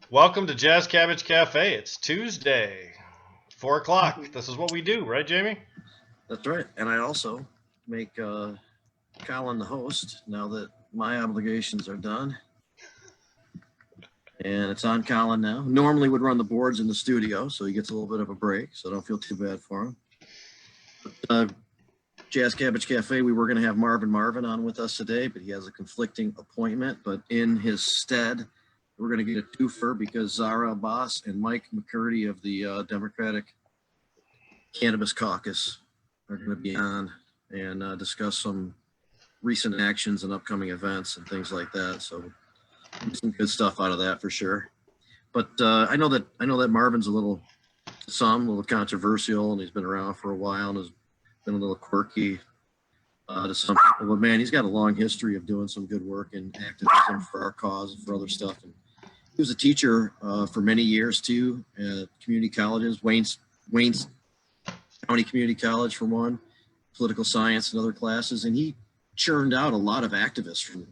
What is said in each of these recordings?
Welcome to Jazz Cabbage Cafe. It's Tuesday, 4 o'clock. This is what we do, right, Jamie? That's right. And I also make Colin the host now that my obligations are done. And it's on Colin now. Normally would run the boards in the studio, so he gets a little bit of a break, so don't feel too bad for him. But, Jazz Cabbage Cafe, we were going to have Marvin on with us today, but he has a conflicting appointment. But in his stead, we're going to get a twofer because Zara Abbas and Mike McCurdy of the Democratic Cannabis Caucus are going to be on and discuss some recent actions and upcoming events and things like that. So some good stuff out of that for sure. But I know that Marvin's a little controversial, and he's been around for a while and has been a little quirky to some people. But man, he's got a long history of doing some good work in activism for our cause and for other stuff. And he was a teacher for many years too at community colleges, Wayne's County Community College for one, political science and other classes, and he churned out a lot of activists from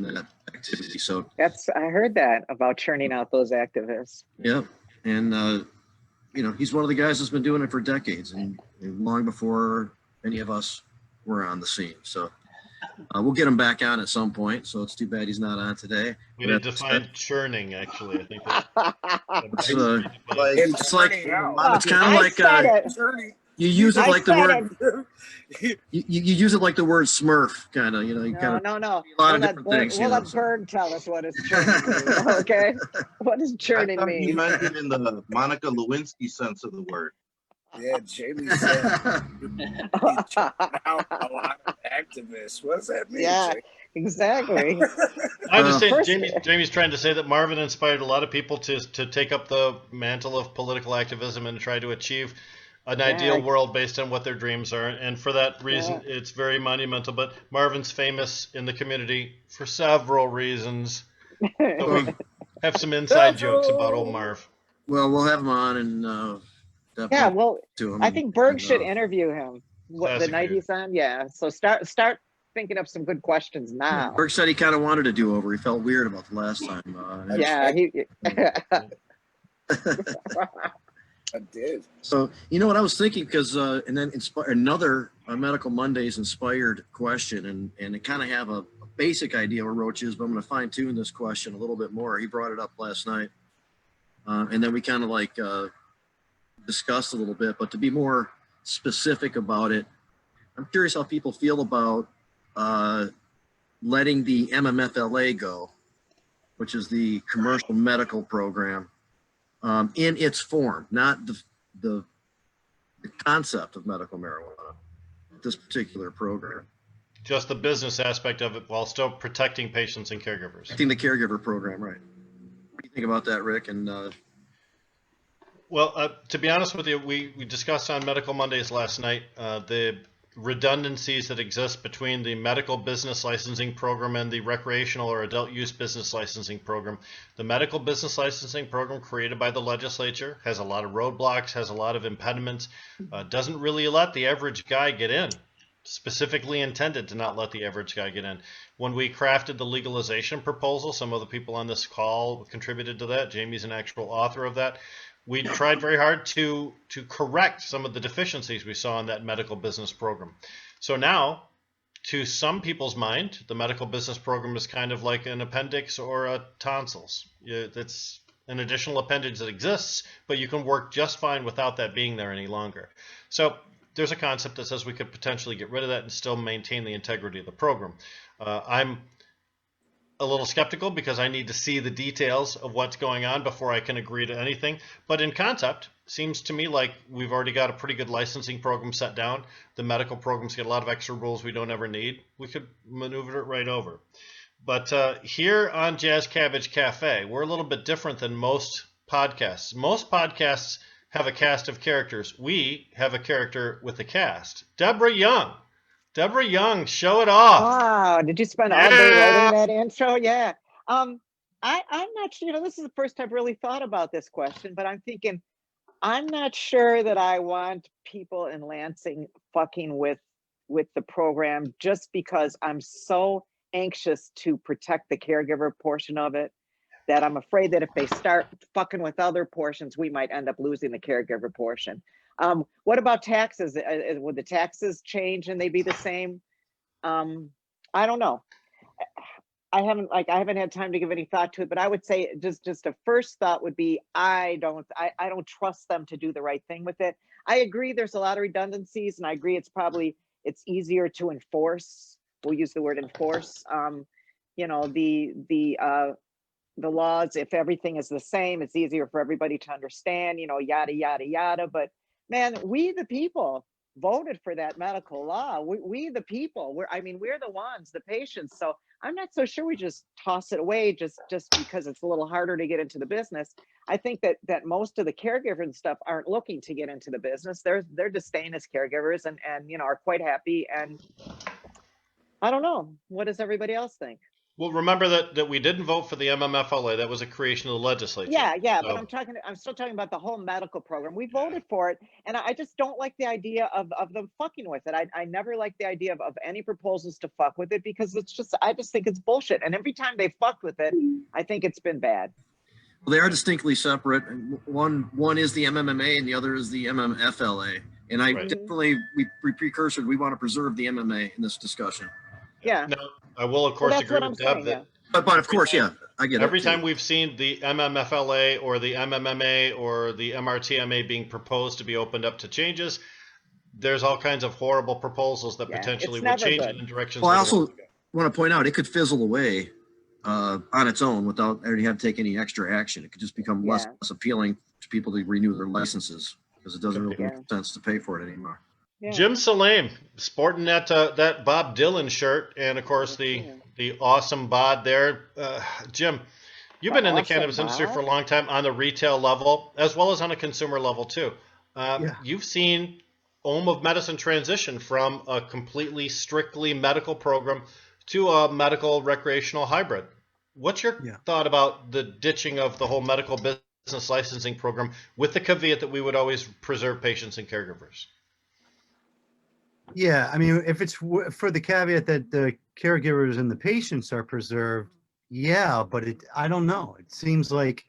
that activity. So I heard that about churning out those activists. Yeah, and he's one of the guys that's been doing it for decades and long before any of us were on the scene. So we'll get him back on at some point. So it's too bad he's not on today. We didn't define churning, actually. I think it's kind of like you use it like the word. You use it like the word Smurf, kind of. No. A lot of different things. We'll let Bird tell us what is churning mean. Okay, what does churning mean? You meant it in the Monica Lewinsky sense of the word. Yeah, Jamie said he churned out a lot of activists. What does that mean? Yeah, exactly. I understand Jamie's trying to say that Marvin inspired a lot of people to take up the mantle of political activism and try to achieve an ideal world based on what their dreams are. And for that reason, it's very monumental. But Marvin's famous in the community for several reasons. So we have some inside jokes about old Marv. Well, we'll have him on and I think Berg should interview him the night he's on. Yeah, so start thinking up some good questions now. Berg said he kind of wanted a do-over. He felt weird about the last time. I did. So you know what I was thinking, because and then another Medical Mondays inspired question, and I kind of have a basic idea where Roach is, but I'm going to fine tune this question a little bit more. He brought it up last night, and then we kind of discussed a little bit. But to be more specific about it, I'm curious how people feel about letting the MMFLA go, which is the commercial medical program. In its form, not the concept of medical marijuana, this particular program. Just the business aspect of it while still protecting patients and caregivers. Protecting the caregiver program, right. What do you think about that, Rick? And Well, to be honest with you, we discussed on Medical Mondays last night the redundancies that exist between the medical business licensing program and the recreational or adult use business licensing program. The medical business licensing program created by the legislature has a lot of roadblocks, has a lot of impediments, doesn't really let the average guy get in, specifically intended to not let the average guy get in. When we crafted the legalization proposal, some of the people on this call contributed to that. Jamie's an actual author of that. We tried very hard to correct some of the deficiencies we saw in that medical business program. So now, to some people's mind, the medical business program is kind of like an appendix or a tonsils. It's an additional appendage that exists, but you can work just fine without that being there any longer. So there's a concept that says we could potentially get rid of that and still maintain the integrity of the program. I'm a little skeptical because I need to see the details of what's going on before I can agree to anything. But in concept, seems to me like we've already got a pretty good licensing program set down. The medical programs get a lot of extra rules we don't ever need. We could maneuver it right over. But here on Jazz Cabbage Cafe, we're a little bit different than most podcasts. Most podcasts have a cast of characters. We have a character with a cast. Deborah Young. Deborah Young, show it off. Wow, did you spend all day writing that intro? Yeah. I'm not sure, this is the first I've really thought about this question, but I'm thinking, I'm not sure that I want people in Lansing fucking with the program just because I'm so anxious to protect the caregiver portion of it that I'm afraid that if they start fucking with other portions, we might end up losing the caregiver portion. What about taxes? Would the taxes change and they be the same? I don't know. I haven't had time to give any thought to it, but I would say just a first thought would be I don't trust them to do the right thing with it. I agree there's a lot of redundancies, and I agree it's easier to enforce. We'll use the word enforce. The laws, if everything is the same, it's easier for everybody to understand, yada yada yada. But man, we the people voted for that medical law. We the people, we're the ones, the patients. So I'm not so sure we just toss it away just because it's a little harder to get into the business. I think that most of the caregivers and stuff aren't looking to get into the business. They're just staying as caregivers and are quite happy. And I don't know. What does everybody else think? Well, remember that we didn't vote for the MMFLA. That was a creation of the legislature. Yeah, so. But I'm still talking about the whole medical program. We voted for it, and I just don't like the idea of them fucking with it. I never like the idea of any proposals to fuck with it because I just think it's bullshit. And every time they fucked with it, I think it's been bad. Well, they are distinctly separate. One is the MMMA and the other is the MMFLA. And I definitely, we precursored, we want to preserve the MMA in this discussion. Yeah. Now, I will, of course, agree with Deb that. But of course, yeah, I get it. Every time we've seen the MMFLA or the MMMA or the MRTMA being proposed to be opened up to changes, there's all kinds of horrible proposals that potentially would change it in directions. Well, I also want to point out it could fizzle away on its own without having to take any extra action. It could just become less appealing to people to renew their licenses because it doesn't really make sense to pay for it anymore. Yeah. Jim Salame sporting that Bob Dylan shirt, and of course the awesome bod there. Jim, you've been in the cannabis industry for a long time on the retail level as well as on a consumer level too. You've seen Ohm of Medicine transition from a completely strictly medical program to a medical recreational hybrid. What's your thought about the ditching of the whole medical business licensing program with the caveat that we would always preserve patients and caregivers? Yeah, I mean, if it's for the caveat that the caregivers and the patients are preserved, yeah, but I don't know. It seems like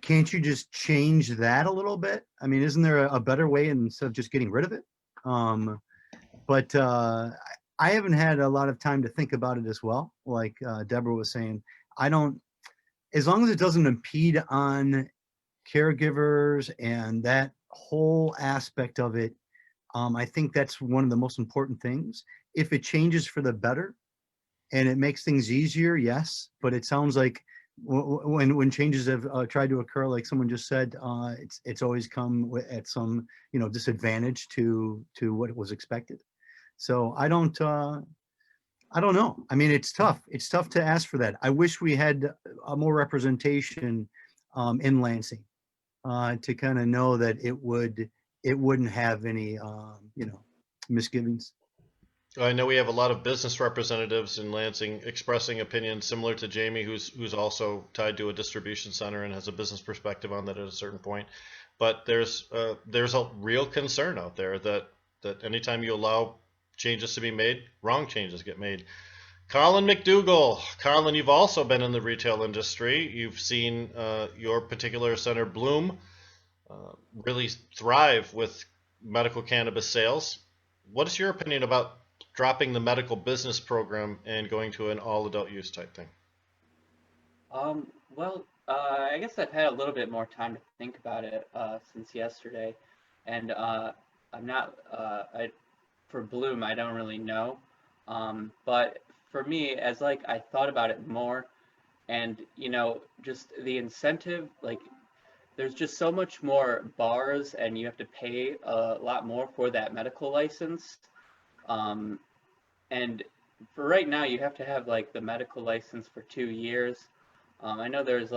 can't you just change that a little bit? I mean, isn't there a better way instead of just getting rid of it? But I haven't had a lot of time to think about it as well. Like Deborah was saying, as long as it doesn't impede on caregivers and that whole aspect of it, I think that's one of the most important things. If it changes for the better and it makes things easier, yes. But it sounds like when changes have tried to occur, like someone just said, it's always come at some disadvantage to what was expected. So I don't know. I mean, it's tough. It's tough to ask for that. I wish we had more representation in Lansing to kind of know that it wouldn't have any, misgivings. I know we have a lot of business representatives in Lansing expressing opinions similar to Jamie, who's also tied to a distribution center and has a business perspective on that at a certain point. But there's a real concern out there that anytime you allow changes to be made, wrong changes get made. Colin McDougall. Colin, you've also been in the retail industry. You've seen your particular center, Bloom, really thrive with medical cannabis sales. What is your opinion about dropping the medical business program and going to an all adult use type thing? I guess I've had a little bit more time to think about it since yesterday, and I'm not for Bloom, I don't really know, but for me, as I thought about it more, and just the incentive, there's just so much more bars, and you have to pay a lot more for that medical license. And for right now, you have to have the medical license for 2 years. I know there's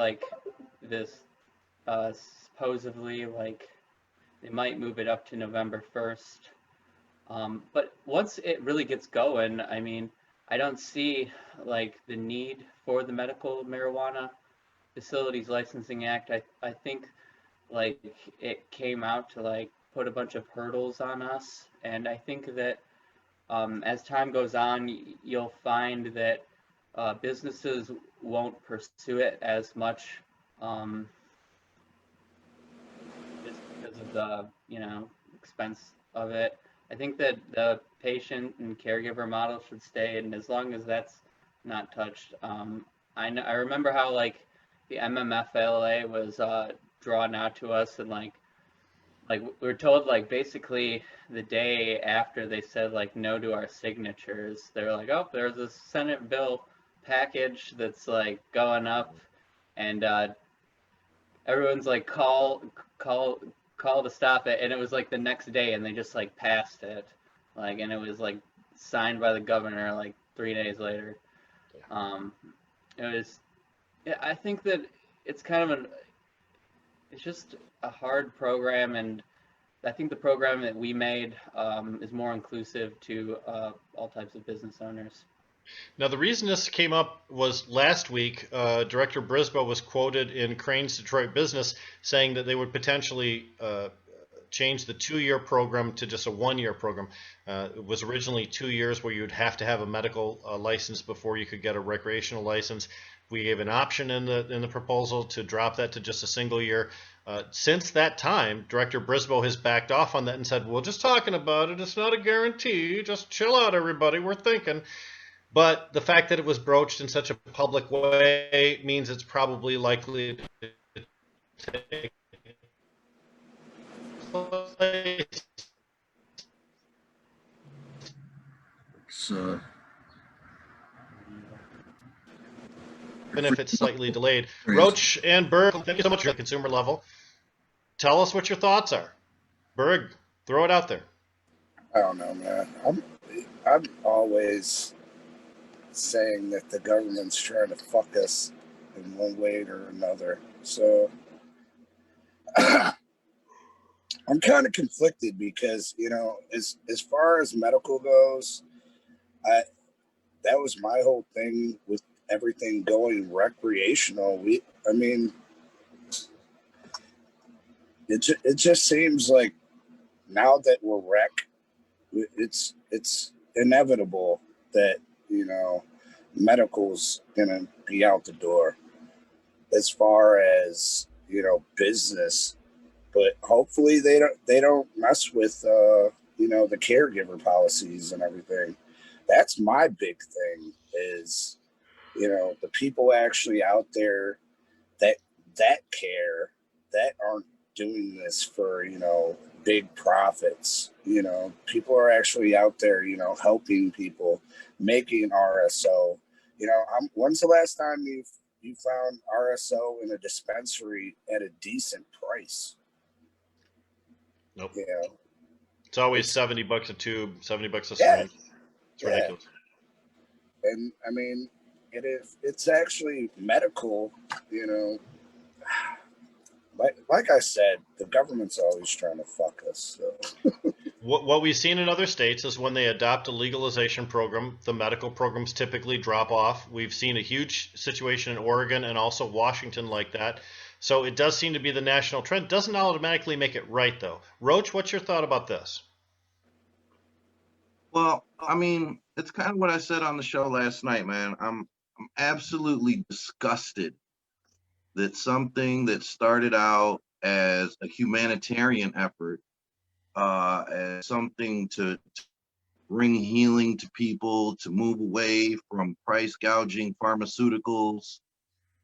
this supposedly they might move it up to November 1st. But once it really gets going, I mean, I don't see the need for the Medical Marijuana Facilities Licensing Act. I think like it came out to like put a bunch of hurdles on us, and I think that as time goes on, you'll find that businesses won't pursue it as much, um, just because of the expense of it. I think that the patient and caregiver model should stay, and as long as that's not touched, I remember how like the MMFLA was drawn out to us, and like we were told like basically the day after they said like no to our signatures, they were like, oh, there's a Senate bill package that's like going up, and everyone's like call call to stop it, and it was like the next day, and they just like passed it, like, and it was like signed by the governor like 3 days later. Um, it was, yeah, I think that it's kind of it's just a hard program, and I think the program that we made is more inclusive to all types of business owners. Now, the reason this came up was last week, Director Brisboe was quoted in Crane's Detroit Business saying that they would potentially change the 2-year program to just a 1-year program. It was originally 2 years where you'd have to have a medical license before you could get a recreational license. We gave an option in the proposal to drop that to just a single year. Since that time, Director Brisboe has backed off on that and said, "We're just talking about it. It's not a guarantee. Just chill out, everybody. We're thinking." But the fact that it was broached in such a public way means it's probably likely to take place. So, Even if it's slightly delayed. Roach and Berg, thank you so much for the consumer level. Tell us what your thoughts are. Berg, throw it out there. I don't know, man. I'm always saying that the government's trying to fuck us in one way or another. So I'm kind of conflicted because, as far as medical goes, that was my whole thing with everything going recreational. I mean, it just seems like now that we're it's inevitable that medical's gonna be out the door as far as business, but hopefully they don't mess with the caregiver policies and everything. That's my big thing is the people actually out there that care, that aren't doing this for big profits. People are actually out there helping people, making RSO. When's the last time you found RSO in a dispensary at a decent price? Nope. Yeah. It's always $70 a tube, $70 a Yeah. syringe. It's ridiculous. And I mean, it's actually medical, like I said, the government's always trying to fuck us. So. What we've seen in other states is when they adopt a legalization program, the medical programs typically drop off. We've seen a huge situation in Oregon and also Washington like that. So it does seem to be the national trend. Doesn't automatically make it right, though. Roach, what's your thought about this? Well, I mean, it's kind of what I said on the show last night, man. I'm absolutely disgusted that something that started out as a humanitarian effort, as something to bring healing to people, to move away from price gouging pharmaceuticals,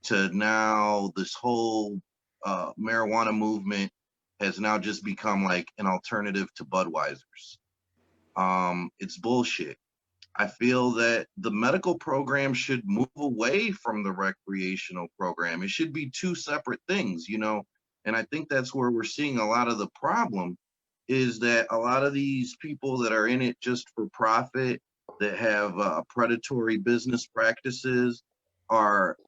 to now this whole marijuana movement has now just become like an alternative to Budweiser's. It's bullshit. I feel that the medical program should move away from the recreational program. It should be two separate things, and I think that's where we're seeing a lot of the problem is that a lot of these people that are in it just for profit, that have predatory business practices, are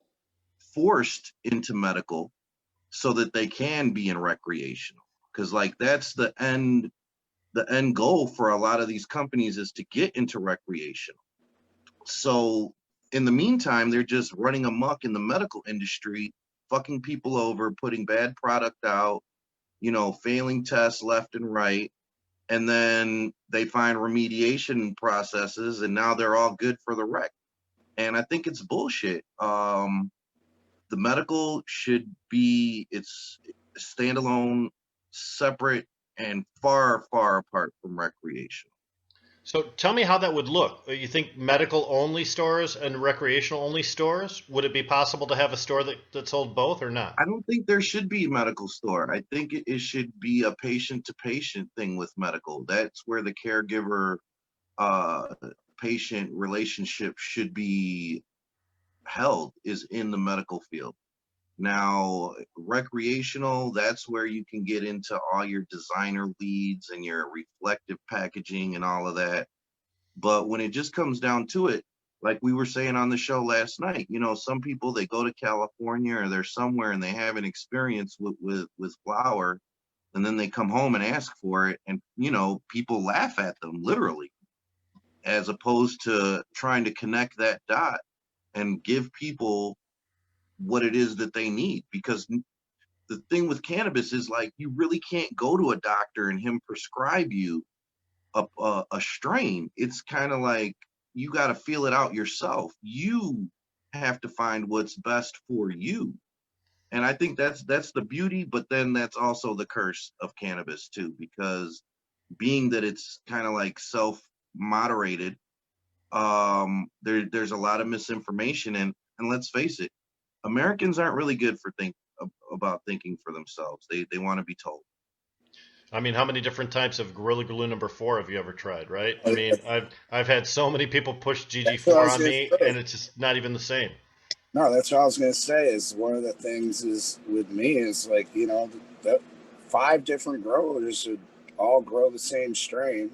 forced into medical so that they can be in recreational, because like that's the end goal for a lot of these companies is to get into recreational. So in the meantime, they're just running amok in the medical industry, fucking people over, putting bad product out, failing tests left and right. And then they find remediation processes and now they're all good for the rec. And I think it's bullshit. The medical should be its standalone, separate, and far, far apart from recreational. So tell me how that would look. You think medical only stores and recreational only stores? Would it be possible to have a store that sold both or not? I don't think there should be a medical store. I think it should be a patient to patient thing with medical. That's where the caregiver patient relationship should be held, is in the medical field. Now, recreational, that's where you can get into all your designer leads and your reflective packaging and all of that. But when it just comes down to it, like we were saying on the show last night, some people, they go to California or they're somewhere and they have an experience with flower, and then they come home and ask for it, and people laugh at them literally, as opposed to trying to connect that dot and give people what it is that they need. Because the thing with cannabis is, like, you really can't go to a doctor and him prescribe you a strain. It's kind of like you got to feel it out yourself. You have to find what's best for you. And I think that's the beauty, but then that's also the curse of cannabis too, because being that it's kind of like self-moderated, there's a lot of misinformation, and let's face it, Americans aren't really good for about thinking for themselves. They want to be told. I mean, how many different types of Gorilla Glue number 4 have you ever tried, right? I mean, I've had so many people push GG4 on me, and it's just not even the same. No, that's what I was going to say. Is one of the things is with me is like, that 5 different growers would all grow the same strain,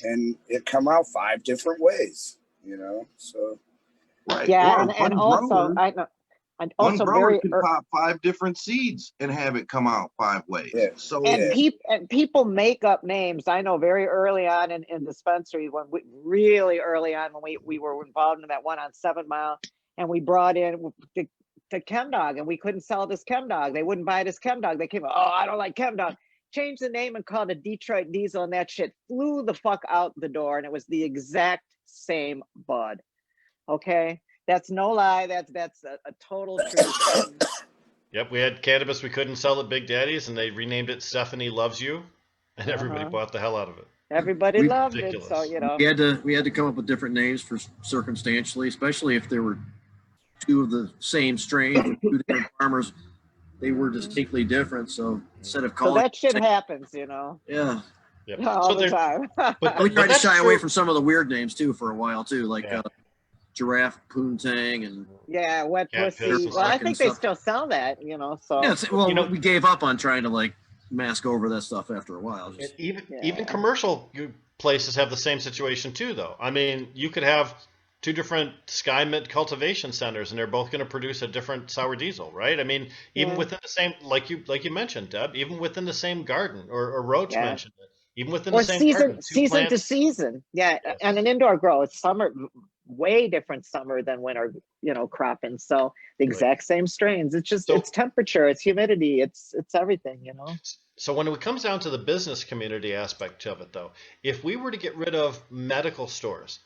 and it come out 5 different ways. So. Right. Yeah, and also I know, and one also grower very can pop 5 different seeds and have it come out 5 ways. Yeah. So and people make up names. I know very early on in dispensary, really early on when we were involved in that one on 7 Mile, and we brought in the Chem Dog, and we couldn't sell this Chem Dog. They wouldn't buy this Chem Dog. They came, oh, I don't like Chem Dog. Changed the name and called it Detroit Diesel, and that shit flew the fuck out the door, and it was the exact same bud. Okay, that's no lie. That's a total truth. Yep, we had cannabis we couldn't sell at Big Daddy's, and they renamed it Stephanie Loves You, and everybody bought the hell out of it. Everybody loved it, so we had to come up with different names for circumstantially, especially if there were 2 of the same strain, 2 different farmers. They were distinctly different, so instead of calling, so that shit happens, Yeah. Yep. all the time. but We tried to that's shy true. away from some of the weird names too for a while too, like Yeah. Giraffe Poontang and Yeah, wet Cat pussy. piss Well, I and think they stuff. still sell that, so. yeah. We gave up on trying to mask over that stuff after a while. And Just, even commercial places have the same situation too, though. I mean, you could have 2 different Sky Mint cultivation centers, and they're both going to produce a different sour diesel, right? I mean, even within the same, like you mentioned, Deb, even within the same garden, or Roach mentioned it, even within the same garden, 2 season to plants. season. Yeah, Yes. and an indoor grow. It's summer, way different summer than winter, cropping. So the exact same strains. It's just it's temperature, it's humidity, it's everything, So when it comes down to the business community aspect of it, though, if we were to get rid of medical stores,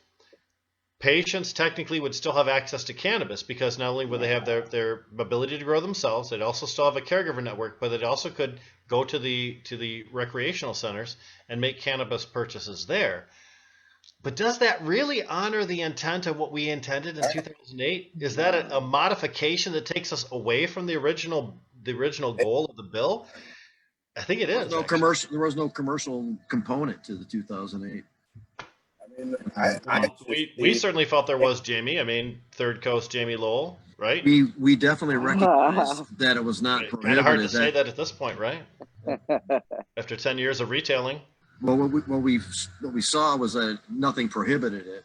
patients technically would still have access to cannabis, because not only would they have their ability to grow themselves, they'd also still have a caregiver network, but they also could go to the recreational centers and make cannabis purchases there. But does that really honor the intent of what we intended in 2008? Is that a modification that takes us away from the original goal of the bill? I think it is. there was no commercial component to the 2008. We certainly felt there was, Jamie. I mean, Third Coast Jamie Lowell, right? We definitely recognized that it was not prohibited. Kind of hard to say that at this point, right? After 10 years of retailing. Well, what we saw was that nothing prohibited it,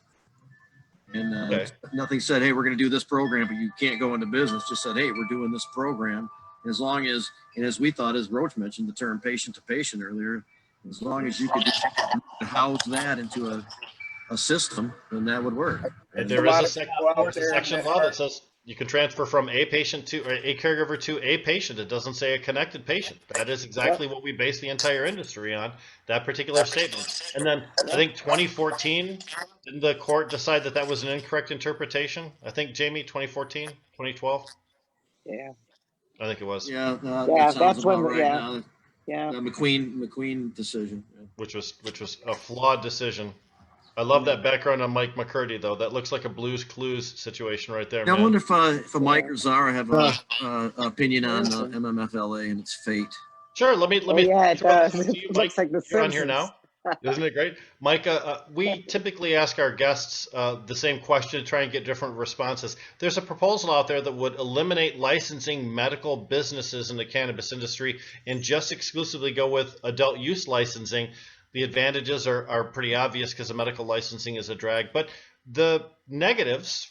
and nothing said, "Hey, we're going to do this program, but you can't go into business." Just said, "Hey, we're doing this program." As long as, and as we thought, as Roach mentioned the term patient to patient earlier, as long as you could house that into a system, then that would work. And there is a section law that says You can transfer from a patient to, or a caregiver to a patient. It doesn't say a connected patient. That is exactly what we base the entire industry on, that particular statement. And then I think 2014, didn't the court decide that that was an incorrect interpretation? I think, Jamie, 2014, 2012? Yeah, I think it was, Yeah, yeah, that sounds that's when, about right yeah, now. yeah. The McQueen decision. Yeah. which was a flawed decision. I love that background on Mike McCurdy, though. That looks like a Blues Clues situation right there, Yeah, I man. wonder if Mike or Zara have a opinion on Simpsons. MMFLA and its fate. Sure. Let Oh me yeah, it throw does. this to you, It Mike. looks like The You're on here Simpsons. now. Isn't it great? Mike, we typically ask our guests the same question to try and get different responses. There's a proposal out there that would eliminate licensing medical businesses in the cannabis industry and just exclusively go with adult use licensing. The advantages are pretty obvious because the medical licensing is a drag, but the negatives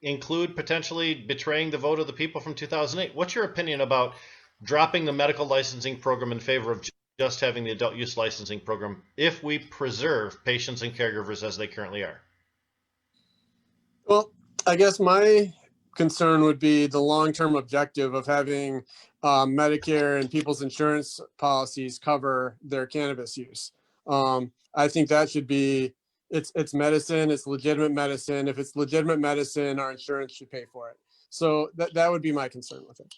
include potentially betraying the vote of the people from 2008. What's your opinion about dropping the medical licensing program in favor of just having the adult use licensing program if we preserve patients and caregivers as they currently are? Well, I guess my concern would be the long-term objective of having Medicare and people's insurance policies cover their cannabis use. I think that should be, it's medicine, it's legitimate medicine. If it's legitimate medicine, our insurance should pay for it. So that would be my concern with it.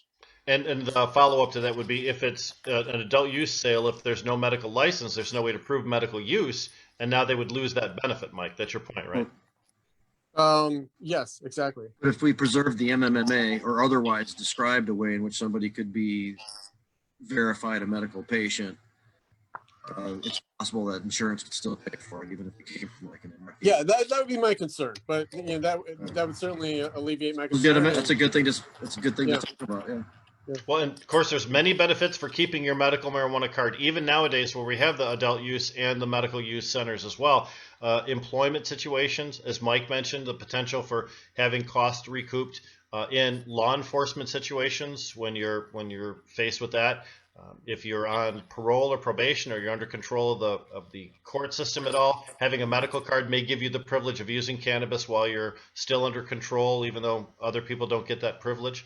And the follow-up to that would be if it's an adult use sale, if there's no medical license, there's no way to prove medical use, and now they would lose that benefit, Mike. That's your point, right? Yes, exactly. But if we preserve the MMMA or otherwise described a way in which somebody could be verified a medical patient, it's possible that insurance could still pay for it, even if it came from like an MRP. Yeah, that would be my concern. But you know, that would certainly alleviate my concern. Legitimate. That's a good thing. That's a good thing Yeah. to talk about. Yeah. Well, and of course, there's many benefits for keeping your medical marijuana card, even nowadays where we have the adult use and the medical use centers as well. Employment situations, as Mike mentioned, the potential for having costs recouped in law enforcement situations when you're faced with that. If you're on parole or probation or you're under control of the court system at all, having a medical card may give you the privilege of using cannabis while you're still under control, even though other people don't get that privilege.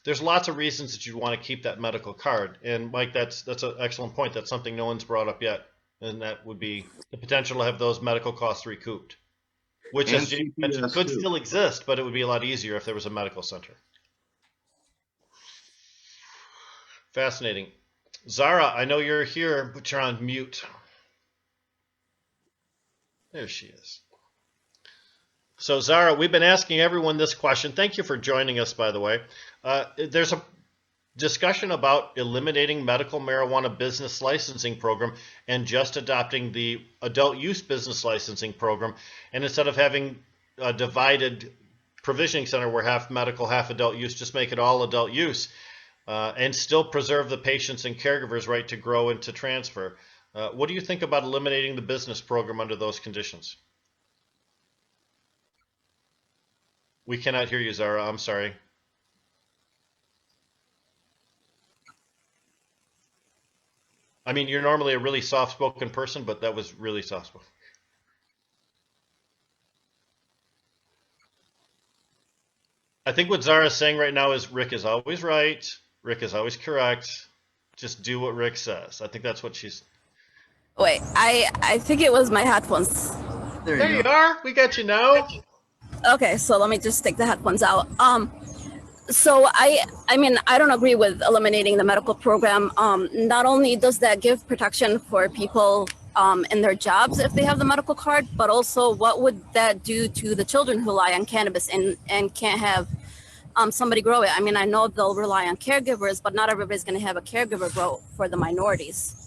There's lots of reasons that you'd want to keep that medical card. And Mike, that's an excellent point. That's something no one's brought up yet. And that would be the potential to have those medical costs recouped, which, And as Jake mentioned, CPS could too. still exist, but it would be a lot easier if there was a medical center. Fascinating. Zara, I know you're here, but you're on mute. There she is. So Zara, we've been asking everyone this question. Thank you for joining us, by the way. There's a discussion about eliminating medical marijuana business licensing program and just adopting the adult use business licensing program. And instead of having a divided provisioning center where half medical, half adult use, just make it all adult use and still preserve the patients and caregivers' right to grow and to transfer. What do you think about eliminating the business program under those conditions? We cannot hear you, Zara. I'm sorry. I mean, you're normally a really soft-spoken person, but that was really soft-spoken. I think what Zara's saying right now is Rick is always right. Rick is always correct. Just do what Rick says. I think that's what she's... Wait, I think it was my headphones. There you are. We got you now. Okay, so let me just take the headphones out. So I mean, I don't agree with eliminating the medical program. Not only does that give protection for people in their jobs if they have the medical card, but also what would that do to the children who rely on cannabis and can't have somebody grow it? I mean, I know they'll rely on caregivers, but not everybody's going to have a caregiver grow for the minorities.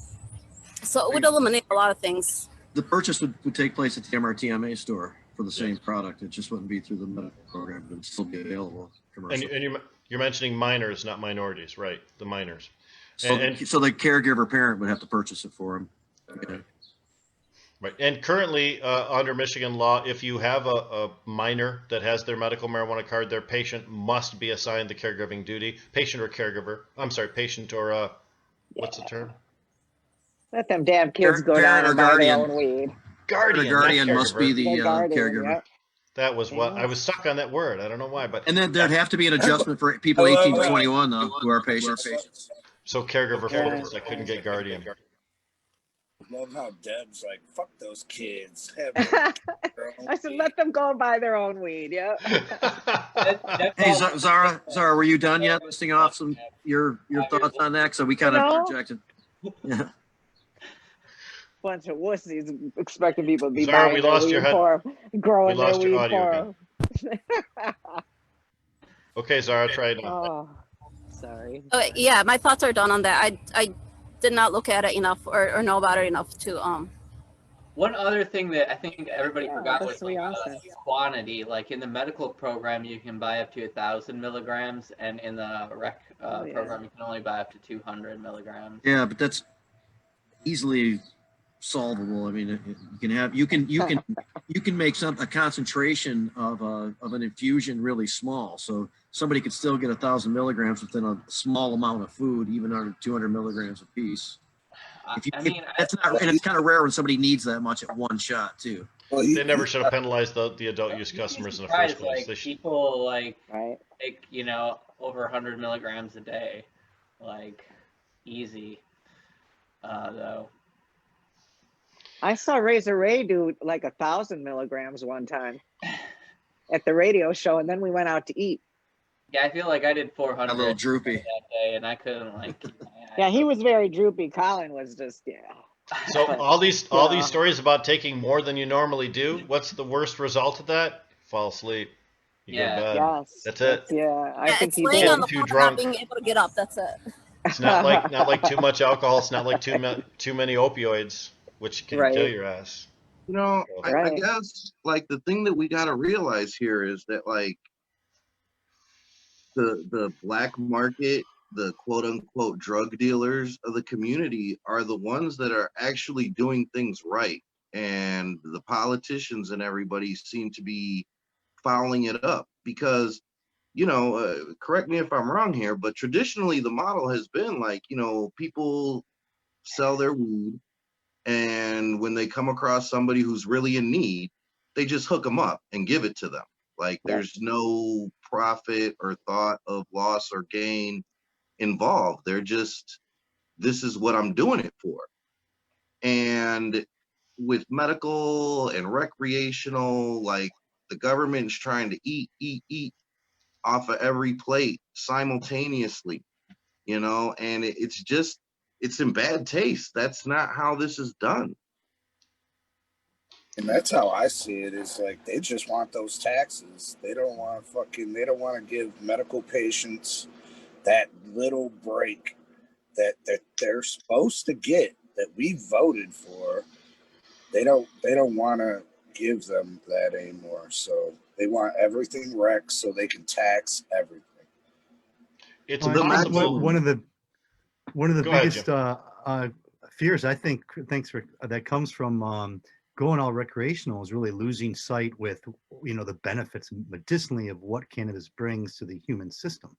So it would eliminate a lot of things. The purchase would take place at the MRTMA store for the same product. It just wouldn't be through the medical program, but it'd still be available commercially. And you're mentioning minors, not minorities, right? The minors. So the caregiver parent would have to purchase it for him. Okay. Right. And currently, under Michigan law, if you have a minor that has their medical marijuana card, their patient must be assigned the caregiving duty. Patient or caregiver. I'm sorry, patient or what's the term? Let them damn kids go Parent down or and buy their guardian. own weed. Guardian. The guardian not must be the guardian, caregiver. yeah. That was what I was stuck on that word. I don't know why, but And then there'd have to be an adjustment for people 18 to 21 though, who are patients. so caregiver Right. focused. I couldn't get guardian. Love how Deb's like, fuck those kids. I said, let them go and buy their own weed. Yeah. That's Hey, all- Zara, were you done yet listing off some your thoughts on that? So we kind of No. projected. Yeah. Bunch of wussies expecting people to be Zara, buying we their lost weed your head. for 'em, growing We their lost your weed audio for 'em. Okay, Zara, try it now. Oh, sorry. Yeah, my thoughts are done on that. I did not look at it enough or know about it enough to One other thing that I think everybody Yeah, forgot that's was what we like all said. quantity. Like in the medical program, you can buy up to 1,000 milligrams, and in the rec Oh, yeah. program, you can only buy up to 200 milligrams. Yeah, but that's easily solvable. I mean, you can make a concentration of an infusion really small. So somebody could still get 1,000 milligrams within a small amount of food, even under 200 milligrams a piece. It's kind of rare when somebody needs that much at one shot too. They never should have penalized the adult use customers in the first place. Like people Right. take over 100 milligrams a day, like easy. Though. I saw Razor Ray do like 1,000 milligrams one time at the radio show, and then we went out to eat. Yeah, I feel like I did 400 A little droopy that day, and I couldn't like. Keep my eyes Yeah, he open. was very droopy. Colin was just So But, all these yeah. stories about taking more than you normally do. What's the worst result of that? Fall asleep. You go to bed. Yes. That's it. Yeah, I yeah, think it's he laying did. on the Too floor drunk. not being able to get up. That's it. It's not like too much alcohol. It's not like too many opioids, which can kill Right. your ass. You know, I Right. guess like the thing that we got to realize here is that like the black market, the quote unquote drug dealers of the community are the ones that are actually doing things right. And the politicians and everybody seem to be fouling it up because, correct me if I'm wrong here, but traditionally the model has been like, people sell their weed, and when they come across somebody who's really in need, they just hook them up and give it to them. Like Yeah. there's no profit or thought of loss or gain involved. They're just, this is what I'm doing it for. And with medical and recreational, like the government's trying to eat off of every plate simultaneously, and it's in bad taste. That's not how this is done. And that's how I see it. Is like they just want those taxes. They don't want to give medical patients that little break that they're supposed to get, that we voted for. They don't want to give them that anymore. So they want everything wrecked so they can tax everything. It's Well, I think impossible. one of the Go ahead, biggest fears I think that comes from going all recreational is really losing sight with the benefits medicinally of what cannabis brings to the human system,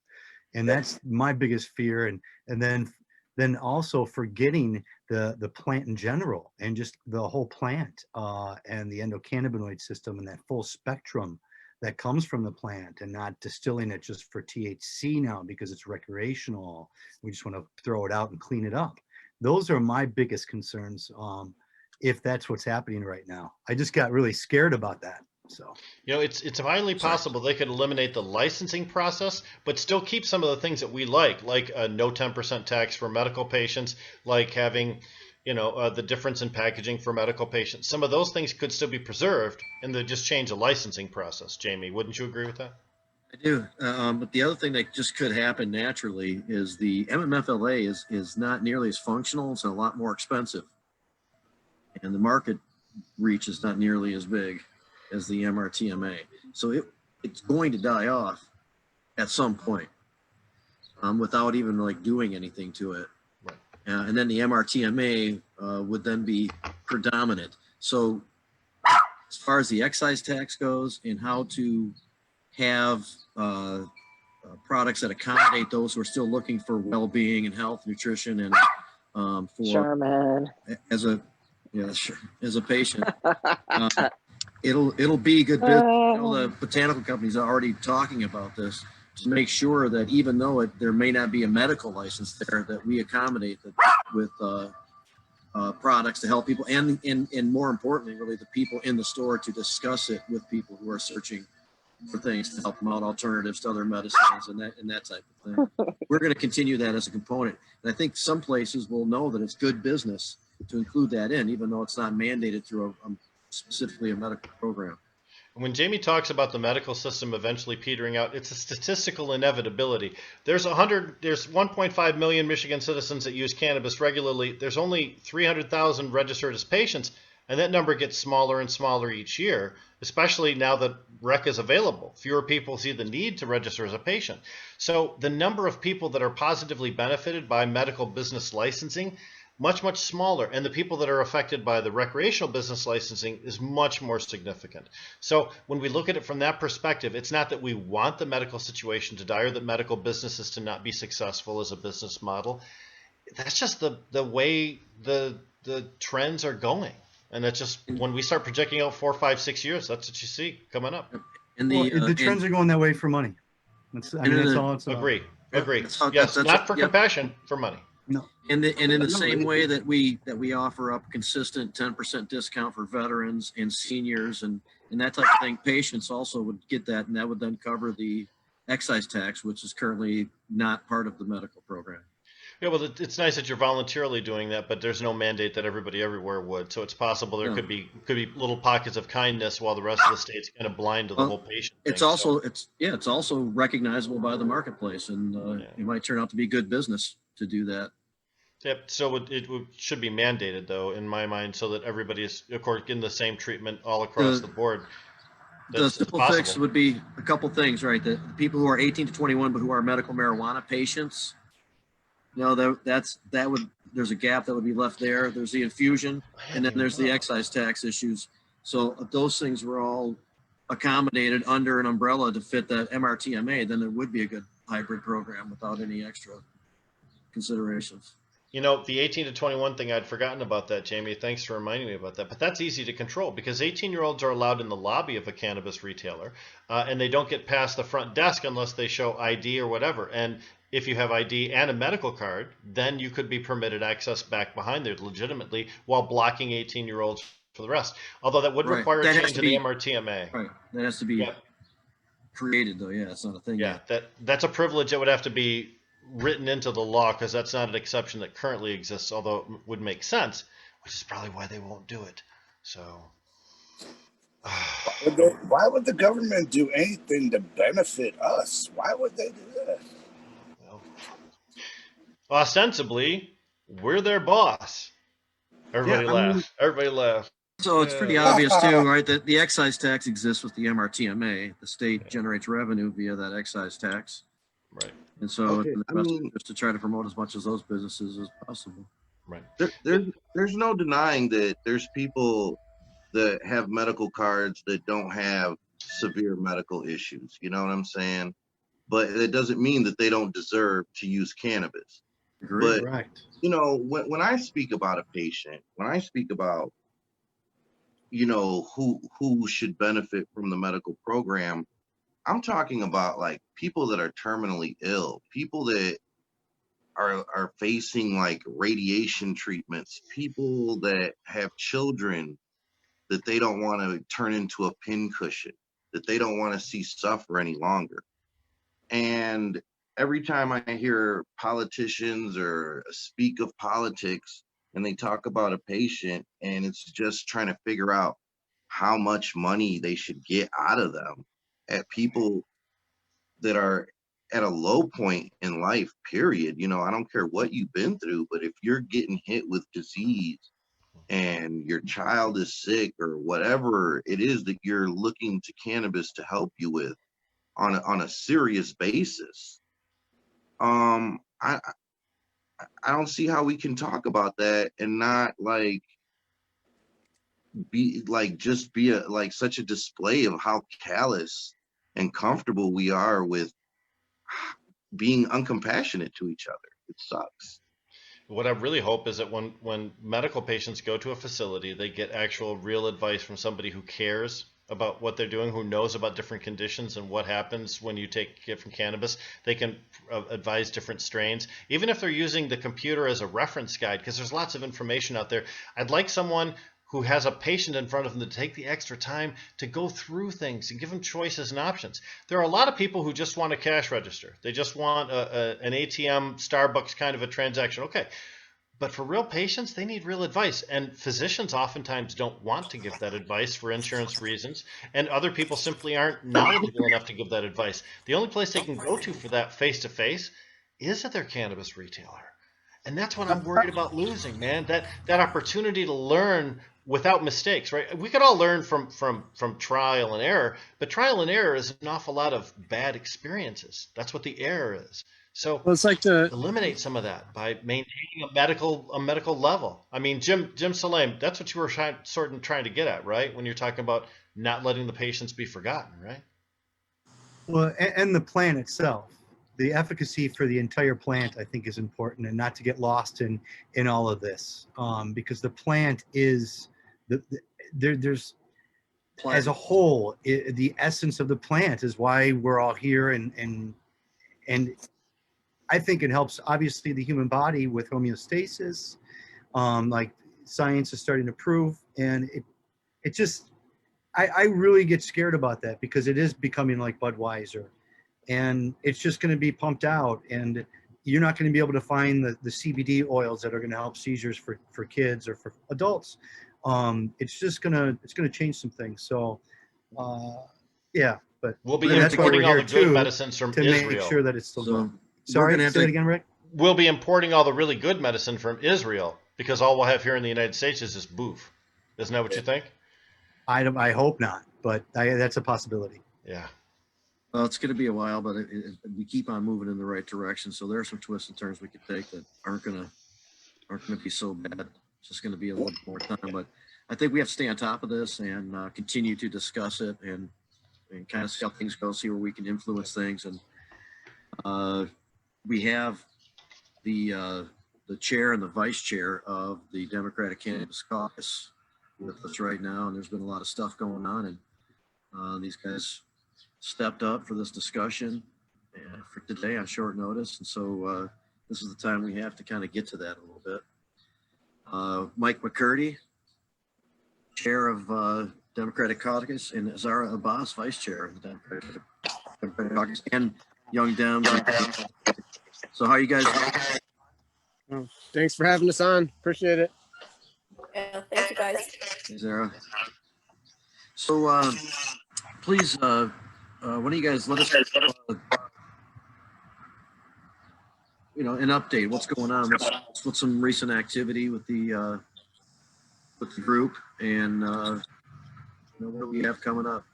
and that's my biggest fear. And then also forgetting the plant in general and just the whole plant and the endocannabinoid system and that full spectrum that comes from the plant, and not distilling it just for THC now because it's recreational. We just want to throw it out and clean it up. Those are my biggest concerns. If that's what's happening right now, I just got really scared about that. So it's highly possible they could eliminate the licensing process, but still keep some of the things that we like a no 10% tax for medical patients, like having, the difference in packaging for medical patients. Some of those things could still be preserved, and they just change the licensing process. Jamie, wouldn't you agree with that? I do. But the other thing that just could happen naturally is the MMFLA is not nearly as functional. It's a lot more expensive. And the market reach is not nearly as big as the MRTMA. So it's going to die off at some point without even doing anything to it. Right. And then the MRTMA would then be predominant. So as far as the excise tax goes and how to have products that accommodate those who are still looking for well-being and health, nutrition, and Sherman. as a patient, It'll be good business. I know the botanical companies are already talking about this to make sure that even though there may not be a medical license there, that we accommodate that with products to help people, and more importantly, really the people in the store to discuss it with people who are searching for things to help them out, alternatives to other medicines and that type of thing. We're going to continue that as a component. And I think some places will know that it's good business to include that in, even though it's not mandated through specifically a medical program. When Jamie talks about the medical system eventually petering out, it's a statistical inevitability. There's 1.5 million Michigan citizens that use cannabis regularly. There's only 300,000 registered as patients, and that number gets smaller and smaller each year, especially now that rec is available. Fewer people see the need to register as a patient. So the number of people that are positively benefited by medical business licensing, much, much smaller. And the people that are affected by the recreational business licensing is much more significant. So when we look at it from that perspective, it's not that we want the medical situation to die or that medical businesses to not be successful as a business model. That's just the way the trends are going. And that's just, when we start projecting out 4, 5, 6 years, that's what you see coming up. And The trends are going that way for money. That's all it's about. Agree. Yes, not for compassion, for money. No. And in the same way that we offer up consistent 10% discount for veterans and seniors and that type of thing, patients also would get that, and that would then cover the excise tax, which is currently not part of the medical program. Yeah, well, it's nice that you're voluntarily doing that, but there's no mandate that everybody everywhere would. So it's possible there could be little pockets of kindness while the rest of the state's kind of blind to the whole patient thing. It's also recognizable by the marketplace, and it might turn out to be good business to do that. Yep. So it should be mandated, though, in my mind, so that everybody is, of course, getting the same treatment all across the board. The simple fix would be a couple things, right? The people who are 18 to 21 but who are medical marijuana patients, there's a gap that would be left there. There's the infusion, and then there's the excise tax issues. So if those things were all accommodated under an umbrella to fit that MRTMA, then there would be a good hybrid program without any extra considerations. The 18 to 21 thing, I'd forgotten about that, Jamie. Thanks for reminding me about that. But that's easy to control because 18-year-olds are allowed in the lobby of a cannabis retailer, and they don't get past the front desk unless they show ID or whatever. And if you have ID and a medical card, then you could be permitted access back behind there legitimately while blocking 18-year-olds for the rest. Although that would require a change to the MRTMA. Right. That has to be created, though. Yeah, it's not a thing yet. That's a privilege that would have to be written into the law because that's not an exception that currently exists, although it would make sense, which is probably why they won't do it. So why would the government do anything to benefit us? Why would they do that? Well, ostensibly, we're their boss. Everybody laugh. Everybody laugh. So it's pretty obvious too, right? That the excise tax exists with the MRTMA. The state generates revenue via that excise tax. Right. And so just to try to promote as much of those businesses as possible. Right. There's no denying that there's people that have medical cards that don't have severe medical issues. You know what I'm saying? But it doesn't mean that they don't deserve to use cannabis. Agreed. But, Right. When I speak about a patient, when I speak about, who should benefit from the medical program, I'm talking about like people that are terminally ill, people that are facing like radiation treatments, people that have children that they don't want to turn into a pincushion, that they don't want to see suffer any longer. And every time I hear politicians or speak of politics and they talk about a patient and it's just trying to figure out how much money they should get out of them at people that are at a low point in life, period. I don't care what you've been through, but if you're getting hit with disease and your child is sick or whatever it is that you're looking to cannabis to help you with on a serious basis, I don't see how we can talk about that and not be such a display of how callous and comfortable we are with being uncompassionate to each other. It sucks. What I really hope is that when medical patients go to a facility, they get actual real advice from somebody who cares about what they're doing, who knows about different conditions and what happens when you take different cannabis. They can advise different strains, even if they're using the computer as a reference guide, because there's lots of information out there. I'd like someone who has a patient in front of them to take the extra time to go through things and give them choices and options. There are a lot of people who just want a cash register. They just want an ATM, Starbucks kind of a transaction. Okay. But for real patients, they need real advice. And physicians oftentimes don't want to give that advice for insurance reasons. And other people simply aren't knowledgeable enough to give that advice. The only place they can go to for that face-to-face is at their cannabis retailer. And that's what I'm worried about losing, man. That opportunity to learn without mistakes, right? We could all learn from trial and error, but trial and error is an awful lot of bad experiences. That's what the error is. So Well, it's like the eliminate some of that by maintaining a medical level. I mean, Jim Salame, that's what you were trying to get at, right? When you're talking about not letting the patients be forgotten, right? Well, and the plant itself, the efficacy for the entire plant, I think, is important, and not to get lost in all of this, because the plant is there's as a whole, the essence of the plant is why we're all here, and I think it helps obviously the human body with homeostasis, like science is starting to prove, and it just I really get scared about that, because it is becoming like Budweiser, and it's just going to be pumped out, and you're not going to be able to find the CBD oils that are going to help seizures for kids or for adults. It's going to change some things. So yeah, but We'll be that's why we're importing all here the good too, medicines from to Israel. make sure that it's still So going. we're Sorry, gonna have say to- it again, Rick. We'll be importing all the really good medicine from Israel, because all we'll have here in the United States is this boof. Isn't that what you think? I hope not, but that's a possibility. Yeah. Well, it's going to be a while, but we keep on moving in the right direction. So there are some twists and turns we could take that aren't going to be so bad. It's just going to be a little more time, but I think we have to stay on top of this and continue to discuss it and kind of see how things go, see where we can influence things. And we have the chair and the vice chair of the Democratic Cannabis Caucus with us right now, and there's been a lot of stuff going on, and these guys stepped up for this discussion for today on short notice, and so this is the time we have to kind of get to that a little bit. Mike McCurdy, chair of Democratic Caucus, and Zara Abbas, vice chair of the Democratic Caucus, and Young Dems. So how you guys? Oh, thanks for having us on. Appreciate it. Yeah, thank you guys. Hey, Zara. So please, why don't you guys let us, an update. What's going on? What's some recent activity with the group, and what do we have coming up?